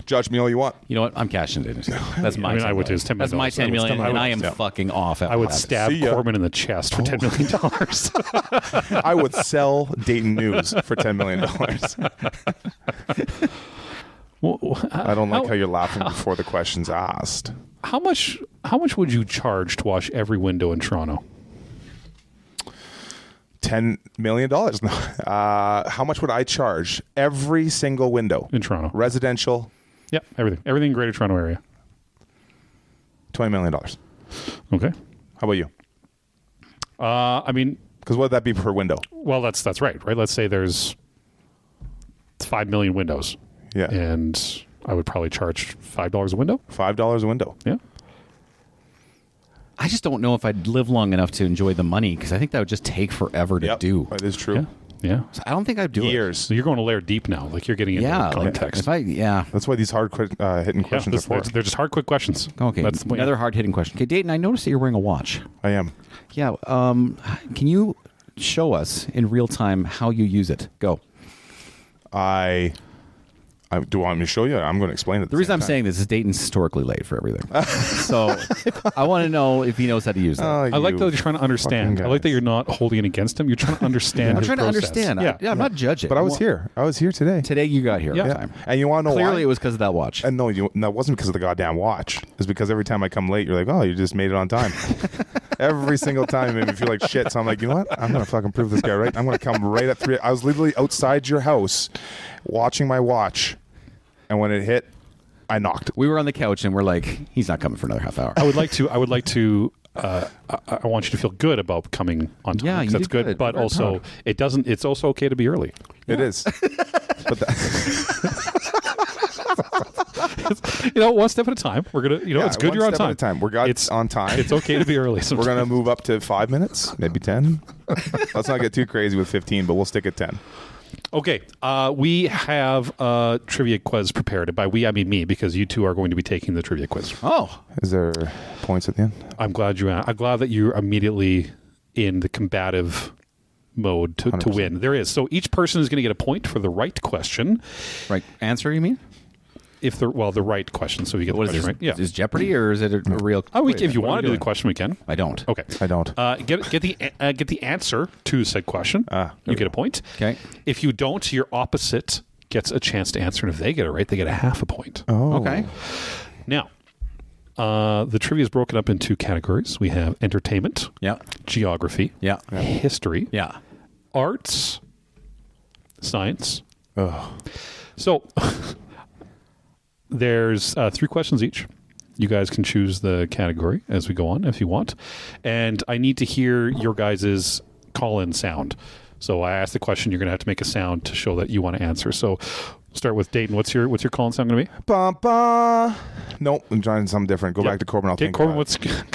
Judge me all you want.
You know what? I'm cashing it in. That's my.
I mean,
10
I would
million.
do. It's $10
That's
million.
my 10 million, and I am
Yeah.
fucking off.
I would
that.
stab
See ya.
Corbyn in the chest for $10 million.
I would sell Dayton News for $10 million. I don't like how you're laughing before the question's asked.
How much would you charge to wash every window in Toronto?
$10 million. No. How much would I charge every single window
In Toronto.
residential?
Yeah, everything in Greater Toronto area.
$20 million.
Okay.
How about you?
I mean,
Because what would that be per window?
well, that's right. Let's say there's 5 million windows.
Yeah,
And I would probably charge $5 a window.
$5 a window.
Yeah.
I just don't know if I'd live long enough to enjoy the money because I think that would just take forever to
Yep,
do.
that is true.
Yeah. Yeah.
So I don't think I'd do
Years.
So you're going to layer deep now. Like you're getting
it.
into
Yeah, like,
context.
if I
That's why these hard hitting
Yeah,
questions are for.
they're just hard, quick questions.
Okay,
That's the point.
another hard hitting question. Okay, Dayton, I noticed that you're wearing a watch.
I am.
Yeah. Can you show us in real time how you use it? Go.
I do want me to show you? I'm going to explain it.
The reason I'm saying this is Dayton's historically late for everything. So I want to know if he knows how to use it.
I like that you're trying to understand. I like that
guys.
you're not holding it against him. You're trying to understand.
I'm
his
trying to
process.
understand.
Yeah.
I'm not judging.
But I was here. I was here today.
Today you got here.
Yeah.
on
Yeah.
time.
And you want to know
Clearly
why?
it was because of that watch.
And no, it wasn't because of the goddamn watch. It's because every time I come late, you're like, oh, you just made it on time. Every single time it made me feel like shit. So I'm like, you know what? I'm going to fucking prove this guy right. I'm going to come right at 3. I was literally outside your house watching my watch. And when it hit, I knocked.
We were on the couch and we're like, he's not coming for another half hour.
I would like to. I want you to feel good about coming on time.
Yeah,
'cause
you
that's
did
good.
good.
But
Very
also,
proud.
it doesn't. It's also okay to be early.
It is. But
One step at a time. We're gonna. It's good
one
you're on
step
time.
at a time. It's on time.
It's okay to be early.
We're
Sometimes.
going to move up to 5 minutes, maybe 10. Let's not get too crazy with 15, but we'll stick at 10.
Okay, we have a trivia quiz prepared. And by we, I mean me, because you two are going to be taking the trivia quiz.
Oh,
Is there points at the end?
I'm glad that you're immediately in the combative mode to
100%.
win. There is. So each person is going to get a point for the right question.
right. Answer, you mean?
If the right question, so you get
What
the
is
question
this?
right. Yeah.
Is Jeopardy or is it a real?
If you
What are
want to do the
doing?
question, we can.
I don't.
Okay.
I don't.
Get the answer to said question. You get a point.
Okay.
If you don't, your opposite gets a chance to answer, and if they get it right, they get a half a point.
Okay.
Now, the trivia is broken up into categories. We have entertainment,
Yeah.
geography,
Yeah.
history,
Yeah.
arts, science.
Oh.
So there's 3 questions each. You guys can choose the category as we go on if you want. And I need to hear your guys' call-in sound. So I ask the question, you're going to have to make a sound to show that you want to answer. So start with Dayton. What's your call-in sound going to be?
Ba, ba. Nope, I'm trying something different. Go
Yep.
back to Corbyn. I'll
Okay,
think
Corbyn,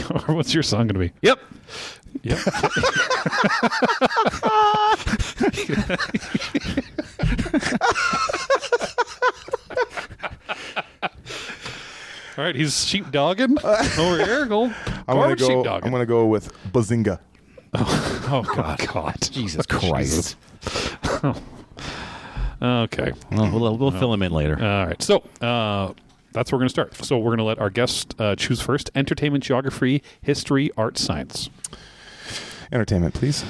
about it.
what's your song going to be?
Yep.
Yep. All right, he's sheepdogging over here.
I'm gonna go.
Sheepdogging.
I'm gonna go with Bazinga.
Oh God,
Jesus Christ.
Okay.
Well, we'll fill him in later.
All right. So that's where we're going to start. So we're going to let our guest choose first: entertainment, geography, history, art, science.
Entertainment, please.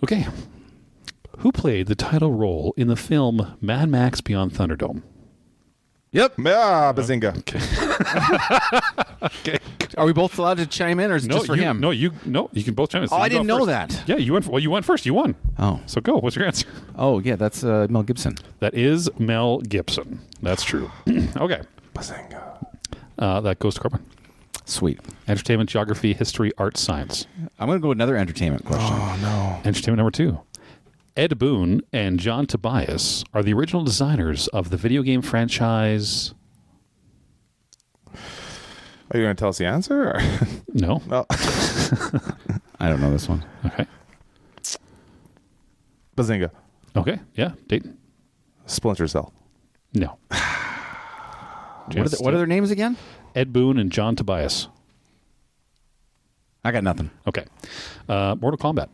Okay. Who played the title role in the film Mad Max Beyond Thunderdome?
Yep.
Bazinga.
Okay.
Are we both allowed to chime in, or is it just for him?
You can both chime in. So
Oh, I
you go
didn't know
first.
that.
Yeah, you went. Well, you went first. You won.
Oh.
So go. What's your answer?
Oh, yeah. That's Mel Gibson.
That is Mel Gibson. That's true. Okay.
Bazinga.
That goes to Corbyn.
Sweet.
Entertainment, geography, history, art, science.
I'm going to go with another entertainment question.
Oh no.
Entertainment number 2. Ed Boon and John Tobias are the original designers of the video game franchise.
Are you gonna tell us the answer? Or?
No.
No.
I don't know this one.
Okay.
Bazinga.
Okay. Yeah. Dayton.
Splinter Cell.
No.
What are their names again?
Ed Boon and John Tobias.
I got nothing.
Okay. Mortal Kombat.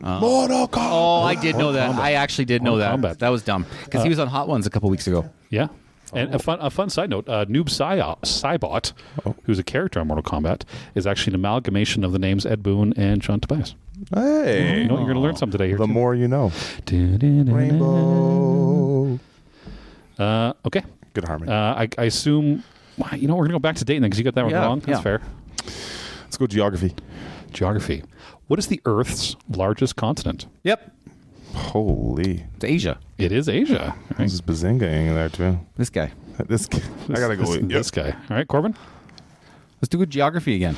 Mortal Kombat.
Oh, I did know that.
Kombat.
I actually did know
Mortal
that.
Kombat.
That was dumb because he was on Hot Ones a couple weeks ago.
Yeah. And a fun side note: Noob Saibot, who's a character on Mortal Kombat, is actually an amalgamation of the names Ed Boon and John Tobias.
Hey,
You know, you're going to learn something today. Here
the
too.
more you know.
Rainbow. Okay.
Good harmony.
I assume. We're going to go back to Dayton because you got that one wrong. That's fair.
Let's go geography.
Geography. What is the Earth's largest continent?
Yep.
Holy.
It's Asia.
It is Asia.
This is Bazinga in there, too.
This guy.
I got to go with
this guy. All right, Corbin.
Let's do geography again.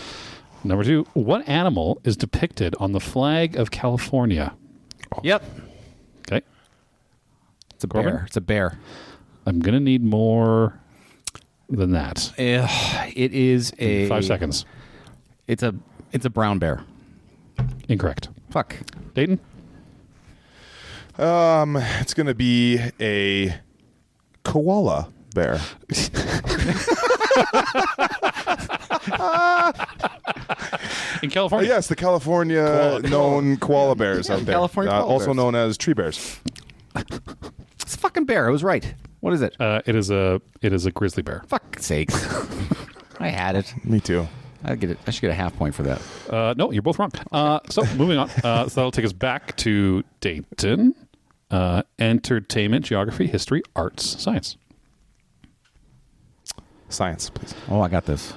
Number 2. What animal is depicted on the flag of California?
Yep.
Okay.
It's a
Corbin?
bear. It's a bear.
I'm going to need more than that.
It is a
5 seconds.
It's a brown bear.
Incorrect.
Fuck.
Dayton?
It's going to be a koala bear.
In California?
Yes, the California known koala bears out there.
California koala
also
bears.
known as tree bears.
It's a fucking bear. I was right. What is it?
It is a grizzly bear.
Fuck's sakes. I had it.
Me too.
I should get a half point for that.
No, you're both wrong. So moving on. So that'll take us back to Dayton. Entertainment, geography, history, arts, science.
Science, please.
Oh, I got this.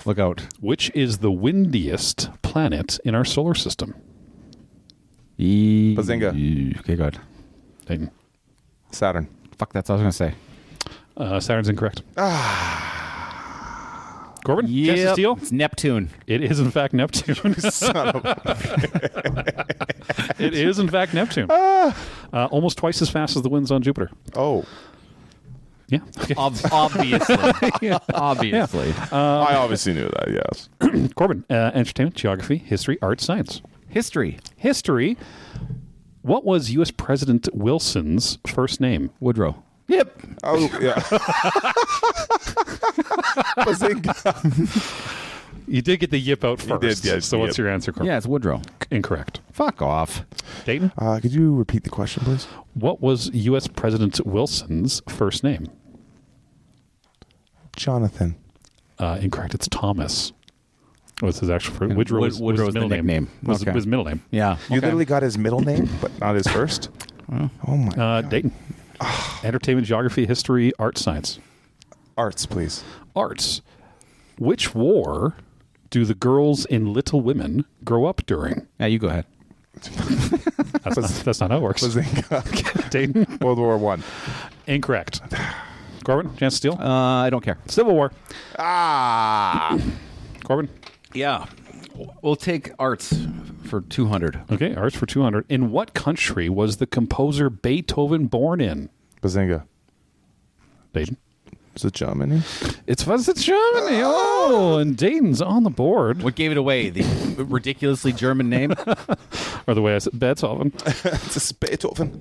Look out.
Which is the windiest planet in our solar system?
Bazinga.
Okay, good.
Dayton.
Saturn.
Fuck, that's what I was going to say.
Saturn's incorrect. Corbin, chance to steal?
It's Neptune.
It is, in fact, Neptune. It is, in fact, Neptune. Almost twice as fast as the winds on Jupiter.
Oh.
Yeah. Okay.
Obviously. Obviously.
I obviously knew that, yes.
Corbin, entertainment, geography, history, arts, science.
History.
History. What was U.S. President Wilson's first name?
Woodrow. Yep.
Oh, yeah. Bazinga.
You did get the yip out first.
did get
so
the
what's
yip.
your answer, Corbin?
Yeah, it's Woodrow.
Incorrect.
Fuck off.
Dayton,
Could you repeat the question, please?
what was U.S. President Wilson's first name?
Jonathan.
Incorrect. It's Thomas. What's his actual first? Woodrow was
Woodrow
his
was the
middle name.
nickname.
Was
Okay.
his middle name.
Yeah.
You
okay.
literally got his middle name, but not his first? Oh, my God.
Dayton. Entertainment, geography, history, arts, science.
Arts, please.
Arts. Which war do the girls in Little Women grow up during?
Yeah, you go ahead.
That's not how it works.
Bazinga.
Dayton.
World War One.
Incorrect. Corbin, chance to steal?
I don't care.
Civil War. Corbin.
Yeah. We'll take arts for 200.
Okay, arts for 200. In what country was the composer Beethoven born in?
Bazinga.
Dayton.
Is it Germany?
It's Germany. Oh, and Dayton's on the board.
What gave it away? The ridiculously German name?
Or the way I said Beethoven.
It's Beethoven.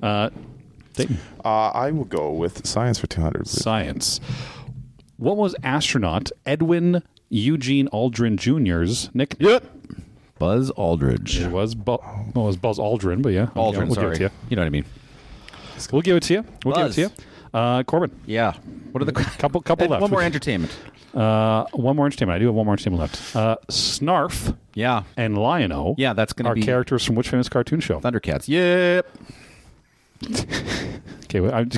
Dayton.
I will go with science for 200. Please.
Science. What was astronaut Edwin Eugene Aldrin Jr.'s nickname?
Yep. Buzz Aldridge.
It was, it was Buzz Aldrin, but yeah.
Aldrin,
we'll
sorry.
give it to
You know what I mean.
you. We'll give it to you.
Buzz.
Corbin.
Yeah. What are the
Couple
And
left.
one more entertainment.
One more entertainment. I do have one more entertainment left. Snarf
Yeah.
and Lion-O
Yeah, that's going
are
to be
characters from which famous cartoon show?
Thundercats. Yep.
Okay, well, I'm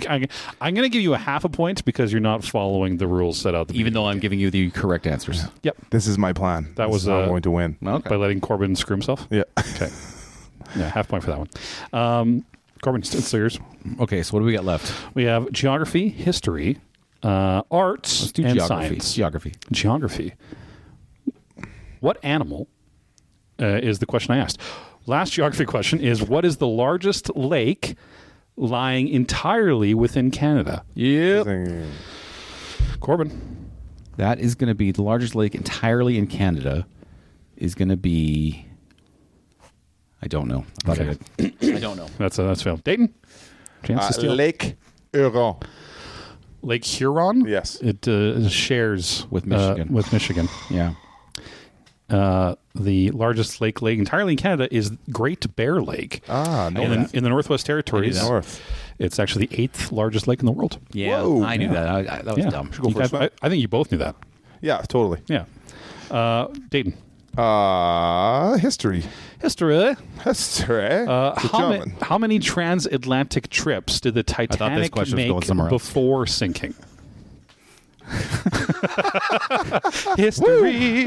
going to give you a half a point because you're not following the rules set out.
Even though I'm giving you the correct answers.
Yep.
This is my plan.
That
This
was
is how I'm going to win.
Okay.
By letting Corbin screw himself?
Yeah.
Okay. Yeah, half point for that one. Corbin, it's yours.
Okay, so what do we got left?
We have geography, history, arts,
Let's do
and
geography.
science.
Geography.
What animal is the question I asked? Last geography question is, what is the largest lake lying entirely within Canada?
Yep.
Corbin.
That is going to be the largest lake entirely in Canada. Is going to be. I don't know. I thought
Okay.
I don't know.
That's failed. Dayton? Chance to steal.
Lake Huron.
Lake Huron?
Yes.
It shares
With Michigan.
With Michigan.
Yeah.
the largest lake entirely in Canada is Great Bear Lake. In the Northwest Territories.
North.
It's actually the 8th largest lake in the world.
Yeah,
Whoa,
I knew that. That was dumb.
Should go for a swim.
I think you both knew that.
Yeah, totally.
Yeah. Dayton.
History.
History.
Good
How many transatlantic trips did the
thought this
Titanic
question was going
make
somewhere else.
before sinking? History.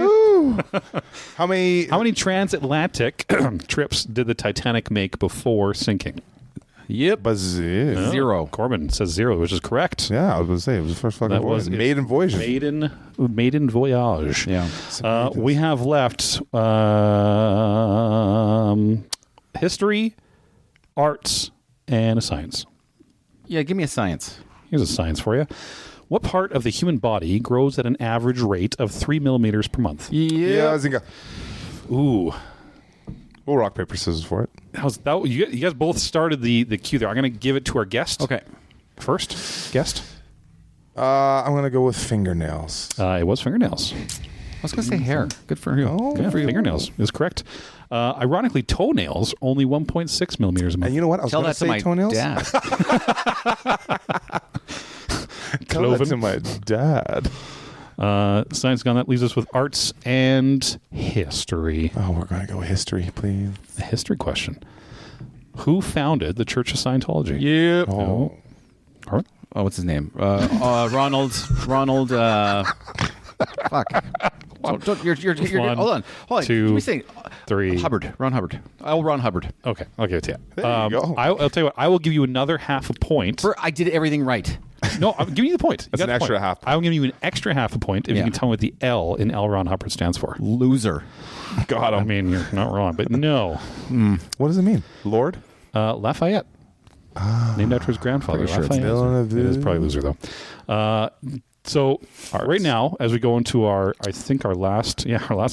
How many?
Transatlantic trips did the Titanic make before sinking?
Yep.
Bazir.
Zero.
Corbyn says 0, which is correct.
Yeah, I was going to say, it was the first fucking
That was
voyage. Maiden voyage.
Maiden voyage.
Yeah.
We have left history, arts, and a science.
Yeah, give me a science.
Here's a science for you. What part of the human body grows at an average rate of 3 millimeters per month?
Yeah, Zinga.
Ooh.
We'll rock, paper, scissors for it.
You guys both started the cue there. I'm going to give it to our guest.
Okay.
First guest.
I'm going to go with fingernails.
It was fingernails.
I was going to say hair. Good for you.
Oh,
Yeah, fingernails is correct. Ironically, toenails only 1.6 millimeters a month.
And you know what? I was
Tell
going
that to my
toenails.
dad.
Tell that
Cloven.
to my dad.
Science gone. That leaves us with arts and history.
Oh, we're going to go history, please.
A history question. Who founded the Church of Scientology?
Yep.
Oh.
Carmen?
Oh, what's his name? Ronald. Fuck. You're
One,
hold on.
two,
Give me saying.
3.
Hubbard. Ron Hubbard. Ron Hubbard.
Okay, I'll give it to you.
There you go.
I'll tell you what. I will give you another half a point.
I did everything right.
No, I'm giving you the point.
That's
You
an
got the
extra
point.
half point.
I'm giving you an extra half a point if you
Yeah.
can tell me what the L in L. Ron Hubbard stands for.
Loser.
Got him.
I mean, you're not wrong, but no.
What does it mean? Lord?
Lafayette. Named after his grandfather.
Pretty sure it's
Lafayette.
Villeneuve.
It is probably loser, though. So right now, as we go into our last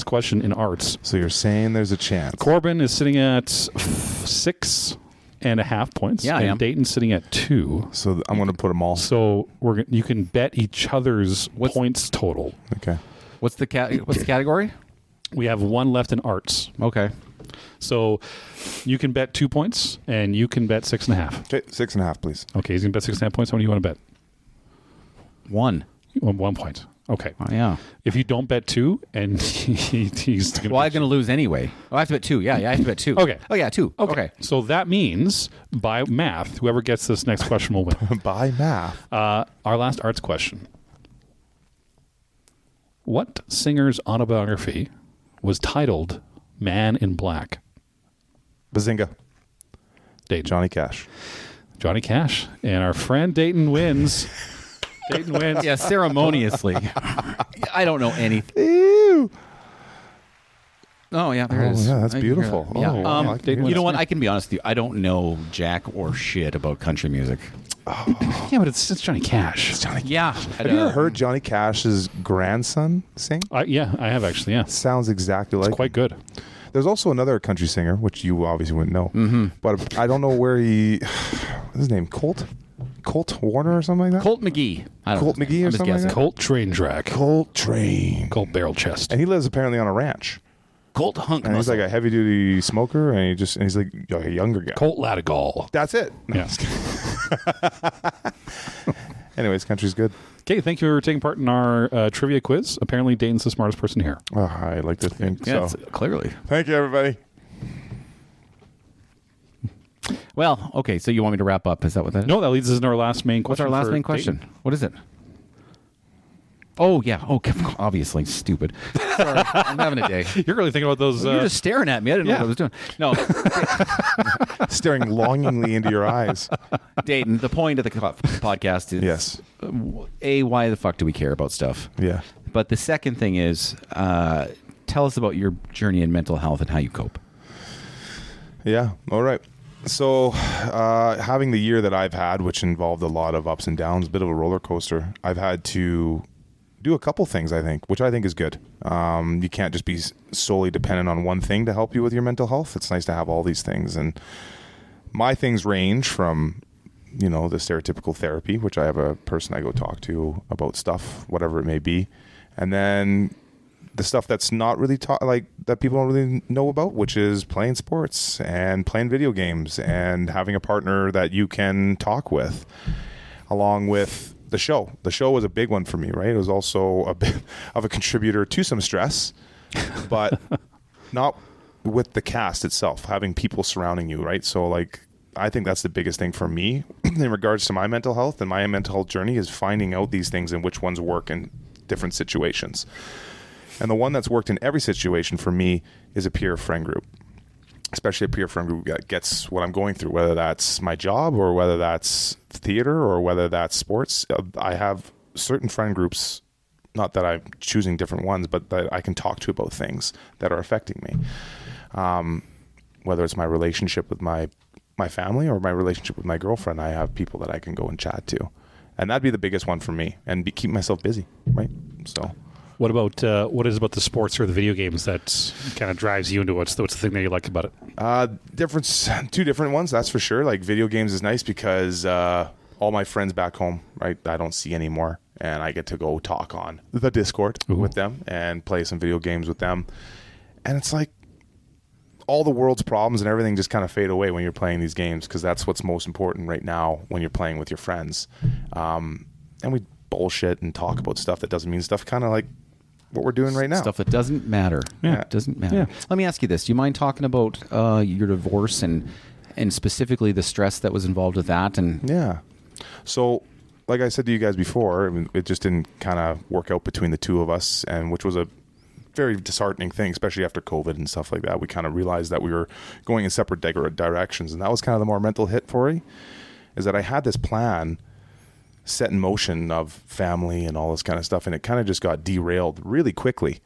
question in arts,
So you're saying there's a chance.
Corbyn is sitting at 6.5 points.
Yeah, I
and
am.
Dayton's sitting at 2.
So I'm going to put them all.
So you can bet each other's points total.
Okay.
What's the category?
We have one left in arts.
Okay.
So you can bet 2 points, and you can bet 6.5.
Okay, 6.5, please.
Okay, he's going to bet 6.5 points. How many do you want to bet?
1.
1 point. Okay.
Oh, yeah.
If you don't bet 2, and he's going to
Well, I'm going to lose anyway. Oh, I have to bet 2. Yeah, I have to bet 2.
Okay.
Oh, yeah, 2. Okay.
So that means, by math, whoever gets this next question will win.
By math.
Our last arts question. What singer's autobiography was titled Man in Black?
Bazinga.
Dayton.
Johnny Cash.
Johnny Cash. And our friend Dayton wins. Dayton wins.
Yeah, ceremoniously. I don't know anything.
Ew.
Oh, yeah, there it is.
yeah, that's
I can hear
beautiful.
that. Yeah.
Oh, wow, I can hear
you know
that.
what? I can be honest with you. I don't know jack or shit about country music.
Yeah, but it's Johnny Cash.
Yeah.
Have you ever heard Johnny Cash's grandson sing?
Yeah, I have actually, yeah.
Sounds exactly like
It's quite good.
There's also another country singer, which you obviously wouldn't know.
Mm-hmm.
But I don't know where what's his name? Colt Warner or something like that?
Colt McGee. I don't
Colt
know.
McGee or
I'm just
something like
guessing.
that?
Colt Train Track.
Colt Train.
Colt Barrel Chest.
And he lives apparently on a ranch.
Colt Hunk
And he's
Muscle.
like a heavy duty smoker, and he's like a younger guy.
Colt Latigal.
That's it. No,
Yeah.
I'm just kidding. Anyways, country's good.
Okay, thank you for taking part in our trivia quiz. Apparently, Dayton's the smartest person here.
Oh, I like to think
Yeah,
so.
clearly.
Thank you, everybody.
Well, okay, so you want me to wrap up? Is that what that is?
No, that leads us to our last main
What's
question.
our last
for
main question?
Dayton.
What is it? Oh, yeah. Okay, obviously. Stupid. Sorry. I'm having a day.
You're really thinking about those.
You're just staring at me. I didn't know
yeah.
what I was doing. No,
Staring longingly into your eyes.
Dayton, the point of the podcast is,
Yes.
why the fuck do we care about stuff?
Yeah.
But the second thing is, tell us about your journey in mental health and how you cope.
Yeah. All right. So, having the year that I've had, which involved a lot of ups and downs, a bit of a roller coaster, I've had to do a couple things, I think, which I think is good. You can't just be solely dependent on one thing to help you with your mental health. It's nice to have all these things. And my things range from, the stereotypical therapy, which I have a person I go talk to about stuff, whatever it may be. And then the stuff that's not really taught, like that people don't really know about, which is playing sports and playing video games and having a partner that you can talk with, along with the show. The show was a big one for me, right? It was also a bit of a contributor to some stress, but not with the cast itself, having people surrounding you, right? So like, I think that's the biggest thing for me in regards to my mental health and my mental health journey, is finding out these things and which ones work in different situations. And the one that's worked in every situation for me is a peer friend group, especially a peer friend group that gets what I'm going through, whether that's my job or whether that's theater or whether that's sports. I have certain friend groups, not that I'm choosing different ones, but that I can talk to about things that are affecting me. Whether it's my relationship with my family or my relationship with my girlfriend, I have people that I can go and chat to. And that'd be the biggest one for me, and keep myself busy, right? So...
What is about the sports or the video games that kind of drives you into what's the thing that you like about it?
Two different ones, that's for sure. Like video games is nice because all my friends back home, right, I don't see anymore, and I get to go talk on the Discord with them and play some video games with them. And it's like all the world's problems and everything just kind of fade away when you're playing these games, because that's what's most important right now when you're playing with your friends. And we bullshit and talk about stuff that doesn't mean stuff, kind of like what we're doing right now.
Stuff that doesn't matter.
Yeah.
It doesn't matter.
Yeah.
Let me ask you this. Do you mind talking about your divorce and specifically the stress that was involved with that? And
yeah. So, like I said to you guys before, I mean, it just didn't kind of work out between the two of us, and which was a very disheartening thing, especially after COVID and stuff like that. We kind of realized that we were going in separate directions, and that was kind of the more mental hit for me, is that I had this plan set in motion of family and all this kind of stuff, and it kind of just got derailed really quickly,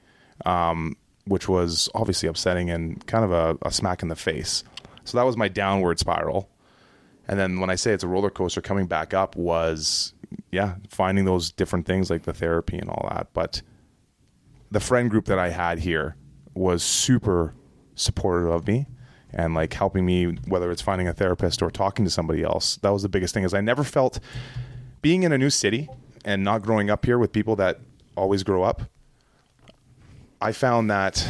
which was obviously upsetting and kind of a smack in the face. So that was my downward spiral. And then when I say it's a roller coaster, coming back up was, finding those different things like the therapy and all that. But the friend group that I had here was super supportive of me and like helping me, whether it's finding a therapist or talking to somebody else. That was the biggest thing, is I never felt, being in a new city and not growing up here with people that always grow up, I found that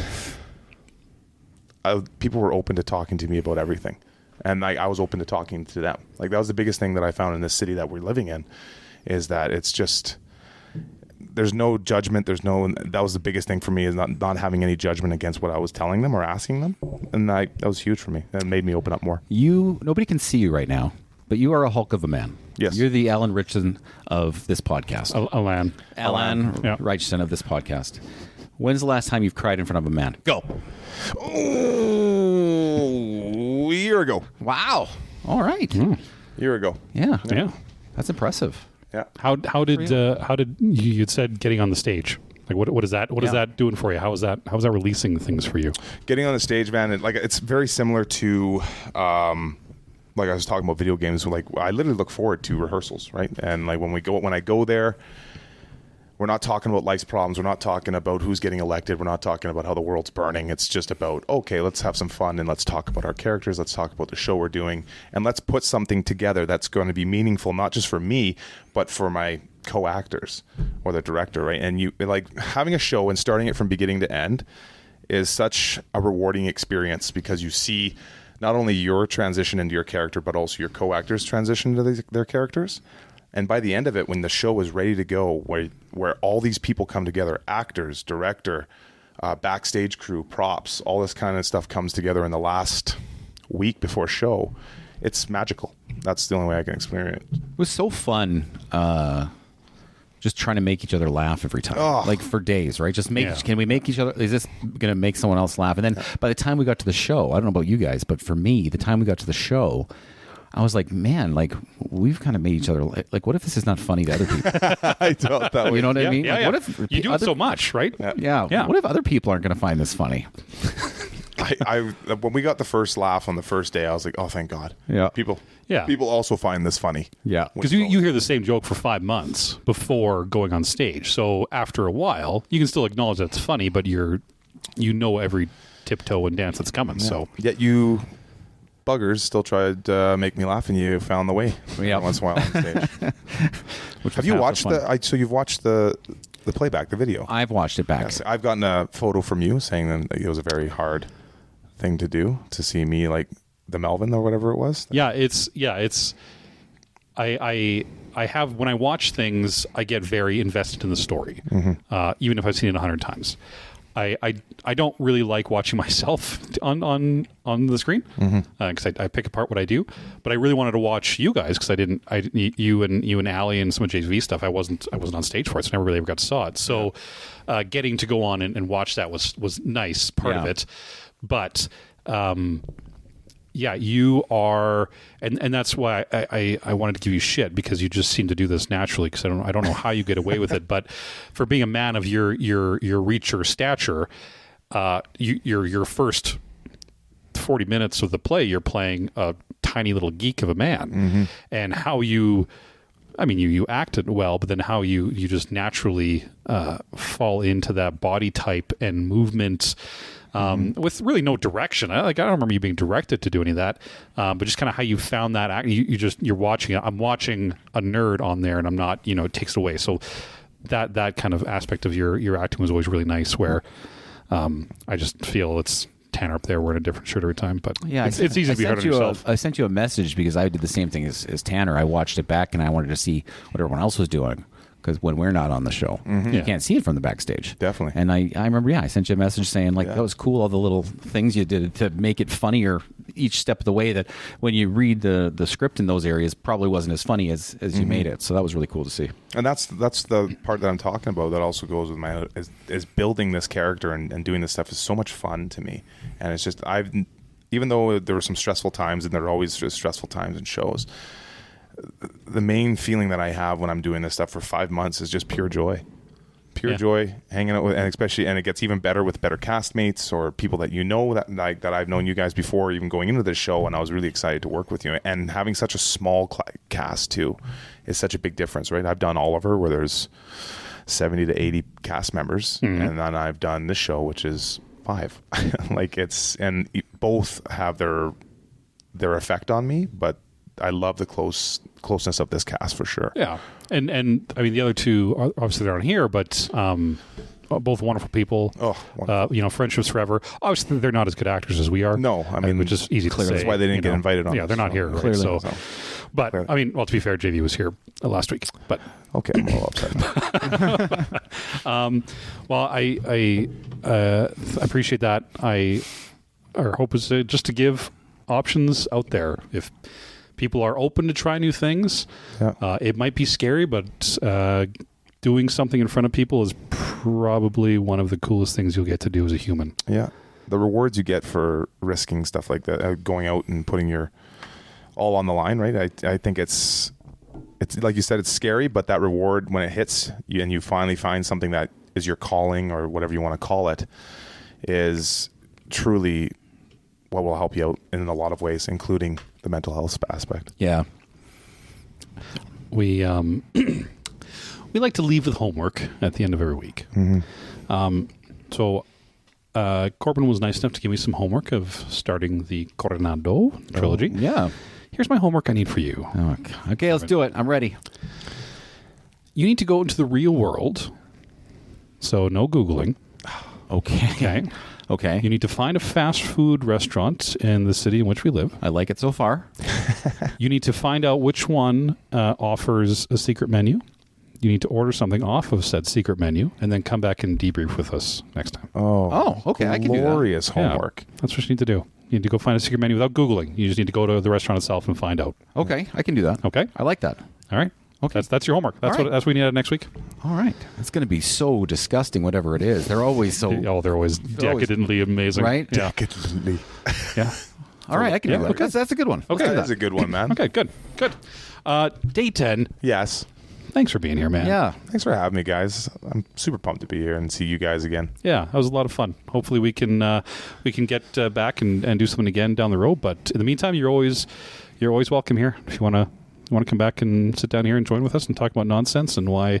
people were open to talking to me about everything. And I was open to talking to them. Like, that was the biggest thing that I found in this city that we're living in, is that it's just, there's no judgment. That was the biggest thing for me, is not having any judgment against what I was telling them or asking them. And that was huge for me. That made me open up more.
Nobody can see you right now, but you are a Hulk of a man.
Yes.
You're the Alan Richardson of this podcast.
Alan
Richardson of this podcast. When's the last time you've cried in front of a man? Go.
Oh, a year ago.
Wow. All right.
A year ago.
Yeah.
Yeah.
That's impressive.
Yeah.
How did you said getting on the stage? Like what is that? What is that doing for you? How is that releasing things for you?
Getting on the stage, man, it's very similar to like I was talking about video games. Like, I literally look forward to rehearsals, right? And like when I go there, we're not talking about life's problems. We're not talking about who's getting elected. We're not talking about how the world's burning. It's just about, okay, let's have some fun and let's talk about our characters. Let's talk about the show we're doing, and let's put something together that's going to be meaningful, not just for me, but for my co-actors or the director, right? And you, like, having a show and starting it from beginning to end is such a rewarding experience, because you see not only your transition into your character, but also your co-actors transition to their characters. And by the end of it, when the show is ready to go, where all these people come together, actors, director, backstage crew, props, all this kind of stuff comes together in the last week before show, it's magical. That's the only way I can experience it.
It was so fun just trying to make each other laugh every time. Like, for days, right? Just can we make each other, is this going to make someone else laugh? And then by the time we got to the show, I don't know about you guys, but for me, the time we got to the show, I was like, man, like, we've kind of made each other, like, what if this is not funny to other people?
I felt that way.
You know what I mean?
Yeah,
Like, what if
you do it so much, right?
Yeah. What if other people aren't going to find this funny?
When we got the first laugh on the first day, I was like, oh, thank God.
Yeah.
People
Yeah.
also find this funny.
Yeah.
Because you hear the same joke for 5 months before going on stage. So after a while, you can still acknowledge that it's funny, but you know every tiptoe and dance that's coming. So
Yet you buggers still tried to make me laugh, and you found the way once in a while on stage. Have you watched so you've watched the playback, the video?
I've watched it back.
Yes, I've gotten a photo from you saying that it was a very hard thing to do, to see me like the Melvin or whatever it was.
I have, when I watch things, I get very invested in the story, even if I've seen it 100 times. I don't really like watching myself on the screen because I pick apart what I do, but I really wanted to watch you guys because you and Allie and some of JV stuff. I wasn't on stage for it, so I never really ever got to saw it. So getting to go on and watch that was nice part of it, but. You are, and that's why I wanted to give you shit, because you just seem to do this naturally. Because I don't know how you get away with it, but for being a man of your reach or stature, your first 40 minutes of the play, you're playing a tiny little geek of a man, and how you. I mean, you acted well, but then how you just naturally fall into that body type and movement. With really no direction. I don't remember you being directed to do any of that, but just kind of how you found that act. You're watching. I'm watching a nerd on there, and I'm not. It takes it away. So that kind of aspect of your acting was always really nice. Where I just feel it's Tanner up there wearing a different shirt every time. But it's easy to be hard on yourself.
I sent you a message because I did the same thing as Tanner. I watched it back, and I wanted to see what everyone else was doing. Because when we're not on the show, you can't see it from the backstage.
Definitely.
And I remember, I sent you a message saying, that was cool, all the little things you did to make it funnier each step of the way, that when you read the script in those areas probably wasn't as funny as you made it. So that was really cool to see.
And that's the part that I'm talking about that also goes with my is building this character and doing this stuff is so much fun to me. And it's just, even though there were some stressful times, and there are always just stressful times in shows, the main feeling that I have when I'm doing this stuff for 5 months is just pure joy. Joy, hanging out with, and it gets even better with better castmates or people that that I've known you guys before, even going into this show, and I was really excited to work with you. And having such a small cast too is such a big difference, right? I've done Oliver, where there's 70 to 80 cast members, and then I've done this show, which is 5. And both have their effect on me, but I love the closeness of this cast for sure.
Yeah, and I mean the other two obviously they're on here, but both wonderful people. Oh, wonderful. Friendships forever. Obviously, they're not as good actors as we are.
No, I mean,
which is easy to say.
That's why they didn't get invited on.
Yeah, they're not here. Right?
Clearly.
But I mean, well, to be fair, JV was here last week. But
okay, I'm a little upset.
Well, I appreciate that. Our hope is just to give options out there. If people are open to try new things, it might be scary, but doing something in front of people is probably one of the coolest things you'll get to do as a human.
Yeah. The rewards you get for risking stuff like that, going out and putting your all on the line, right? I think it's like you said, it's scary, but that reward, when it hits you and you finally find something that is your calling or whatever you want to call it, is truly what will help you out in a lot of ways, including the mental health aspect.
Yeah.
We like to leave with homework at the end of every week. So Corbyn was nice enough to give me some homework of starting the Coronado trilogy.
Yeah.
Here's my homework I need for you.
Okay, let's do it. I'm ready.
You need to go into the real world. So no Googling.
Okay. Okay.
You need to find a fast food restaurant in the city in which we live.
I like it so far.
You need to find out which one offers a secret menu. You need to order something off of said secret menu and then come back and debrief with us next time.
Oh, okay. I can do that.
Glorious homework.
Yeah, that's what you need to do. You need to go find a secret menu without Googling. You just need to go to the restaurant itself and find out.
Okay, I can do that.
Okay.
I like that.
All right.
Okay.
That's your homework. That's
right.
what we need next week.
All right. It's going to be so disgusting, whatever it is. They're always so...
Oh, they're always decadently amazing.
Right?
Yeah.
Decadently.
Yeah.
All right, I can do that.
Okay.
That's a good one.
Okay.
That's a good one, man.
Okay, good. Dayton,
Yes.
thanks for being here, man.
Yeah.
Thanks for having me, guys. I'm super pumped to be here and see you guys again.
Yeah, that was a lot of fun. Hopefully we can get back and do something again down the road. But in the meantime, you're always welcome here. If you want to come back and sit down here and join with us and talk about nonsense and why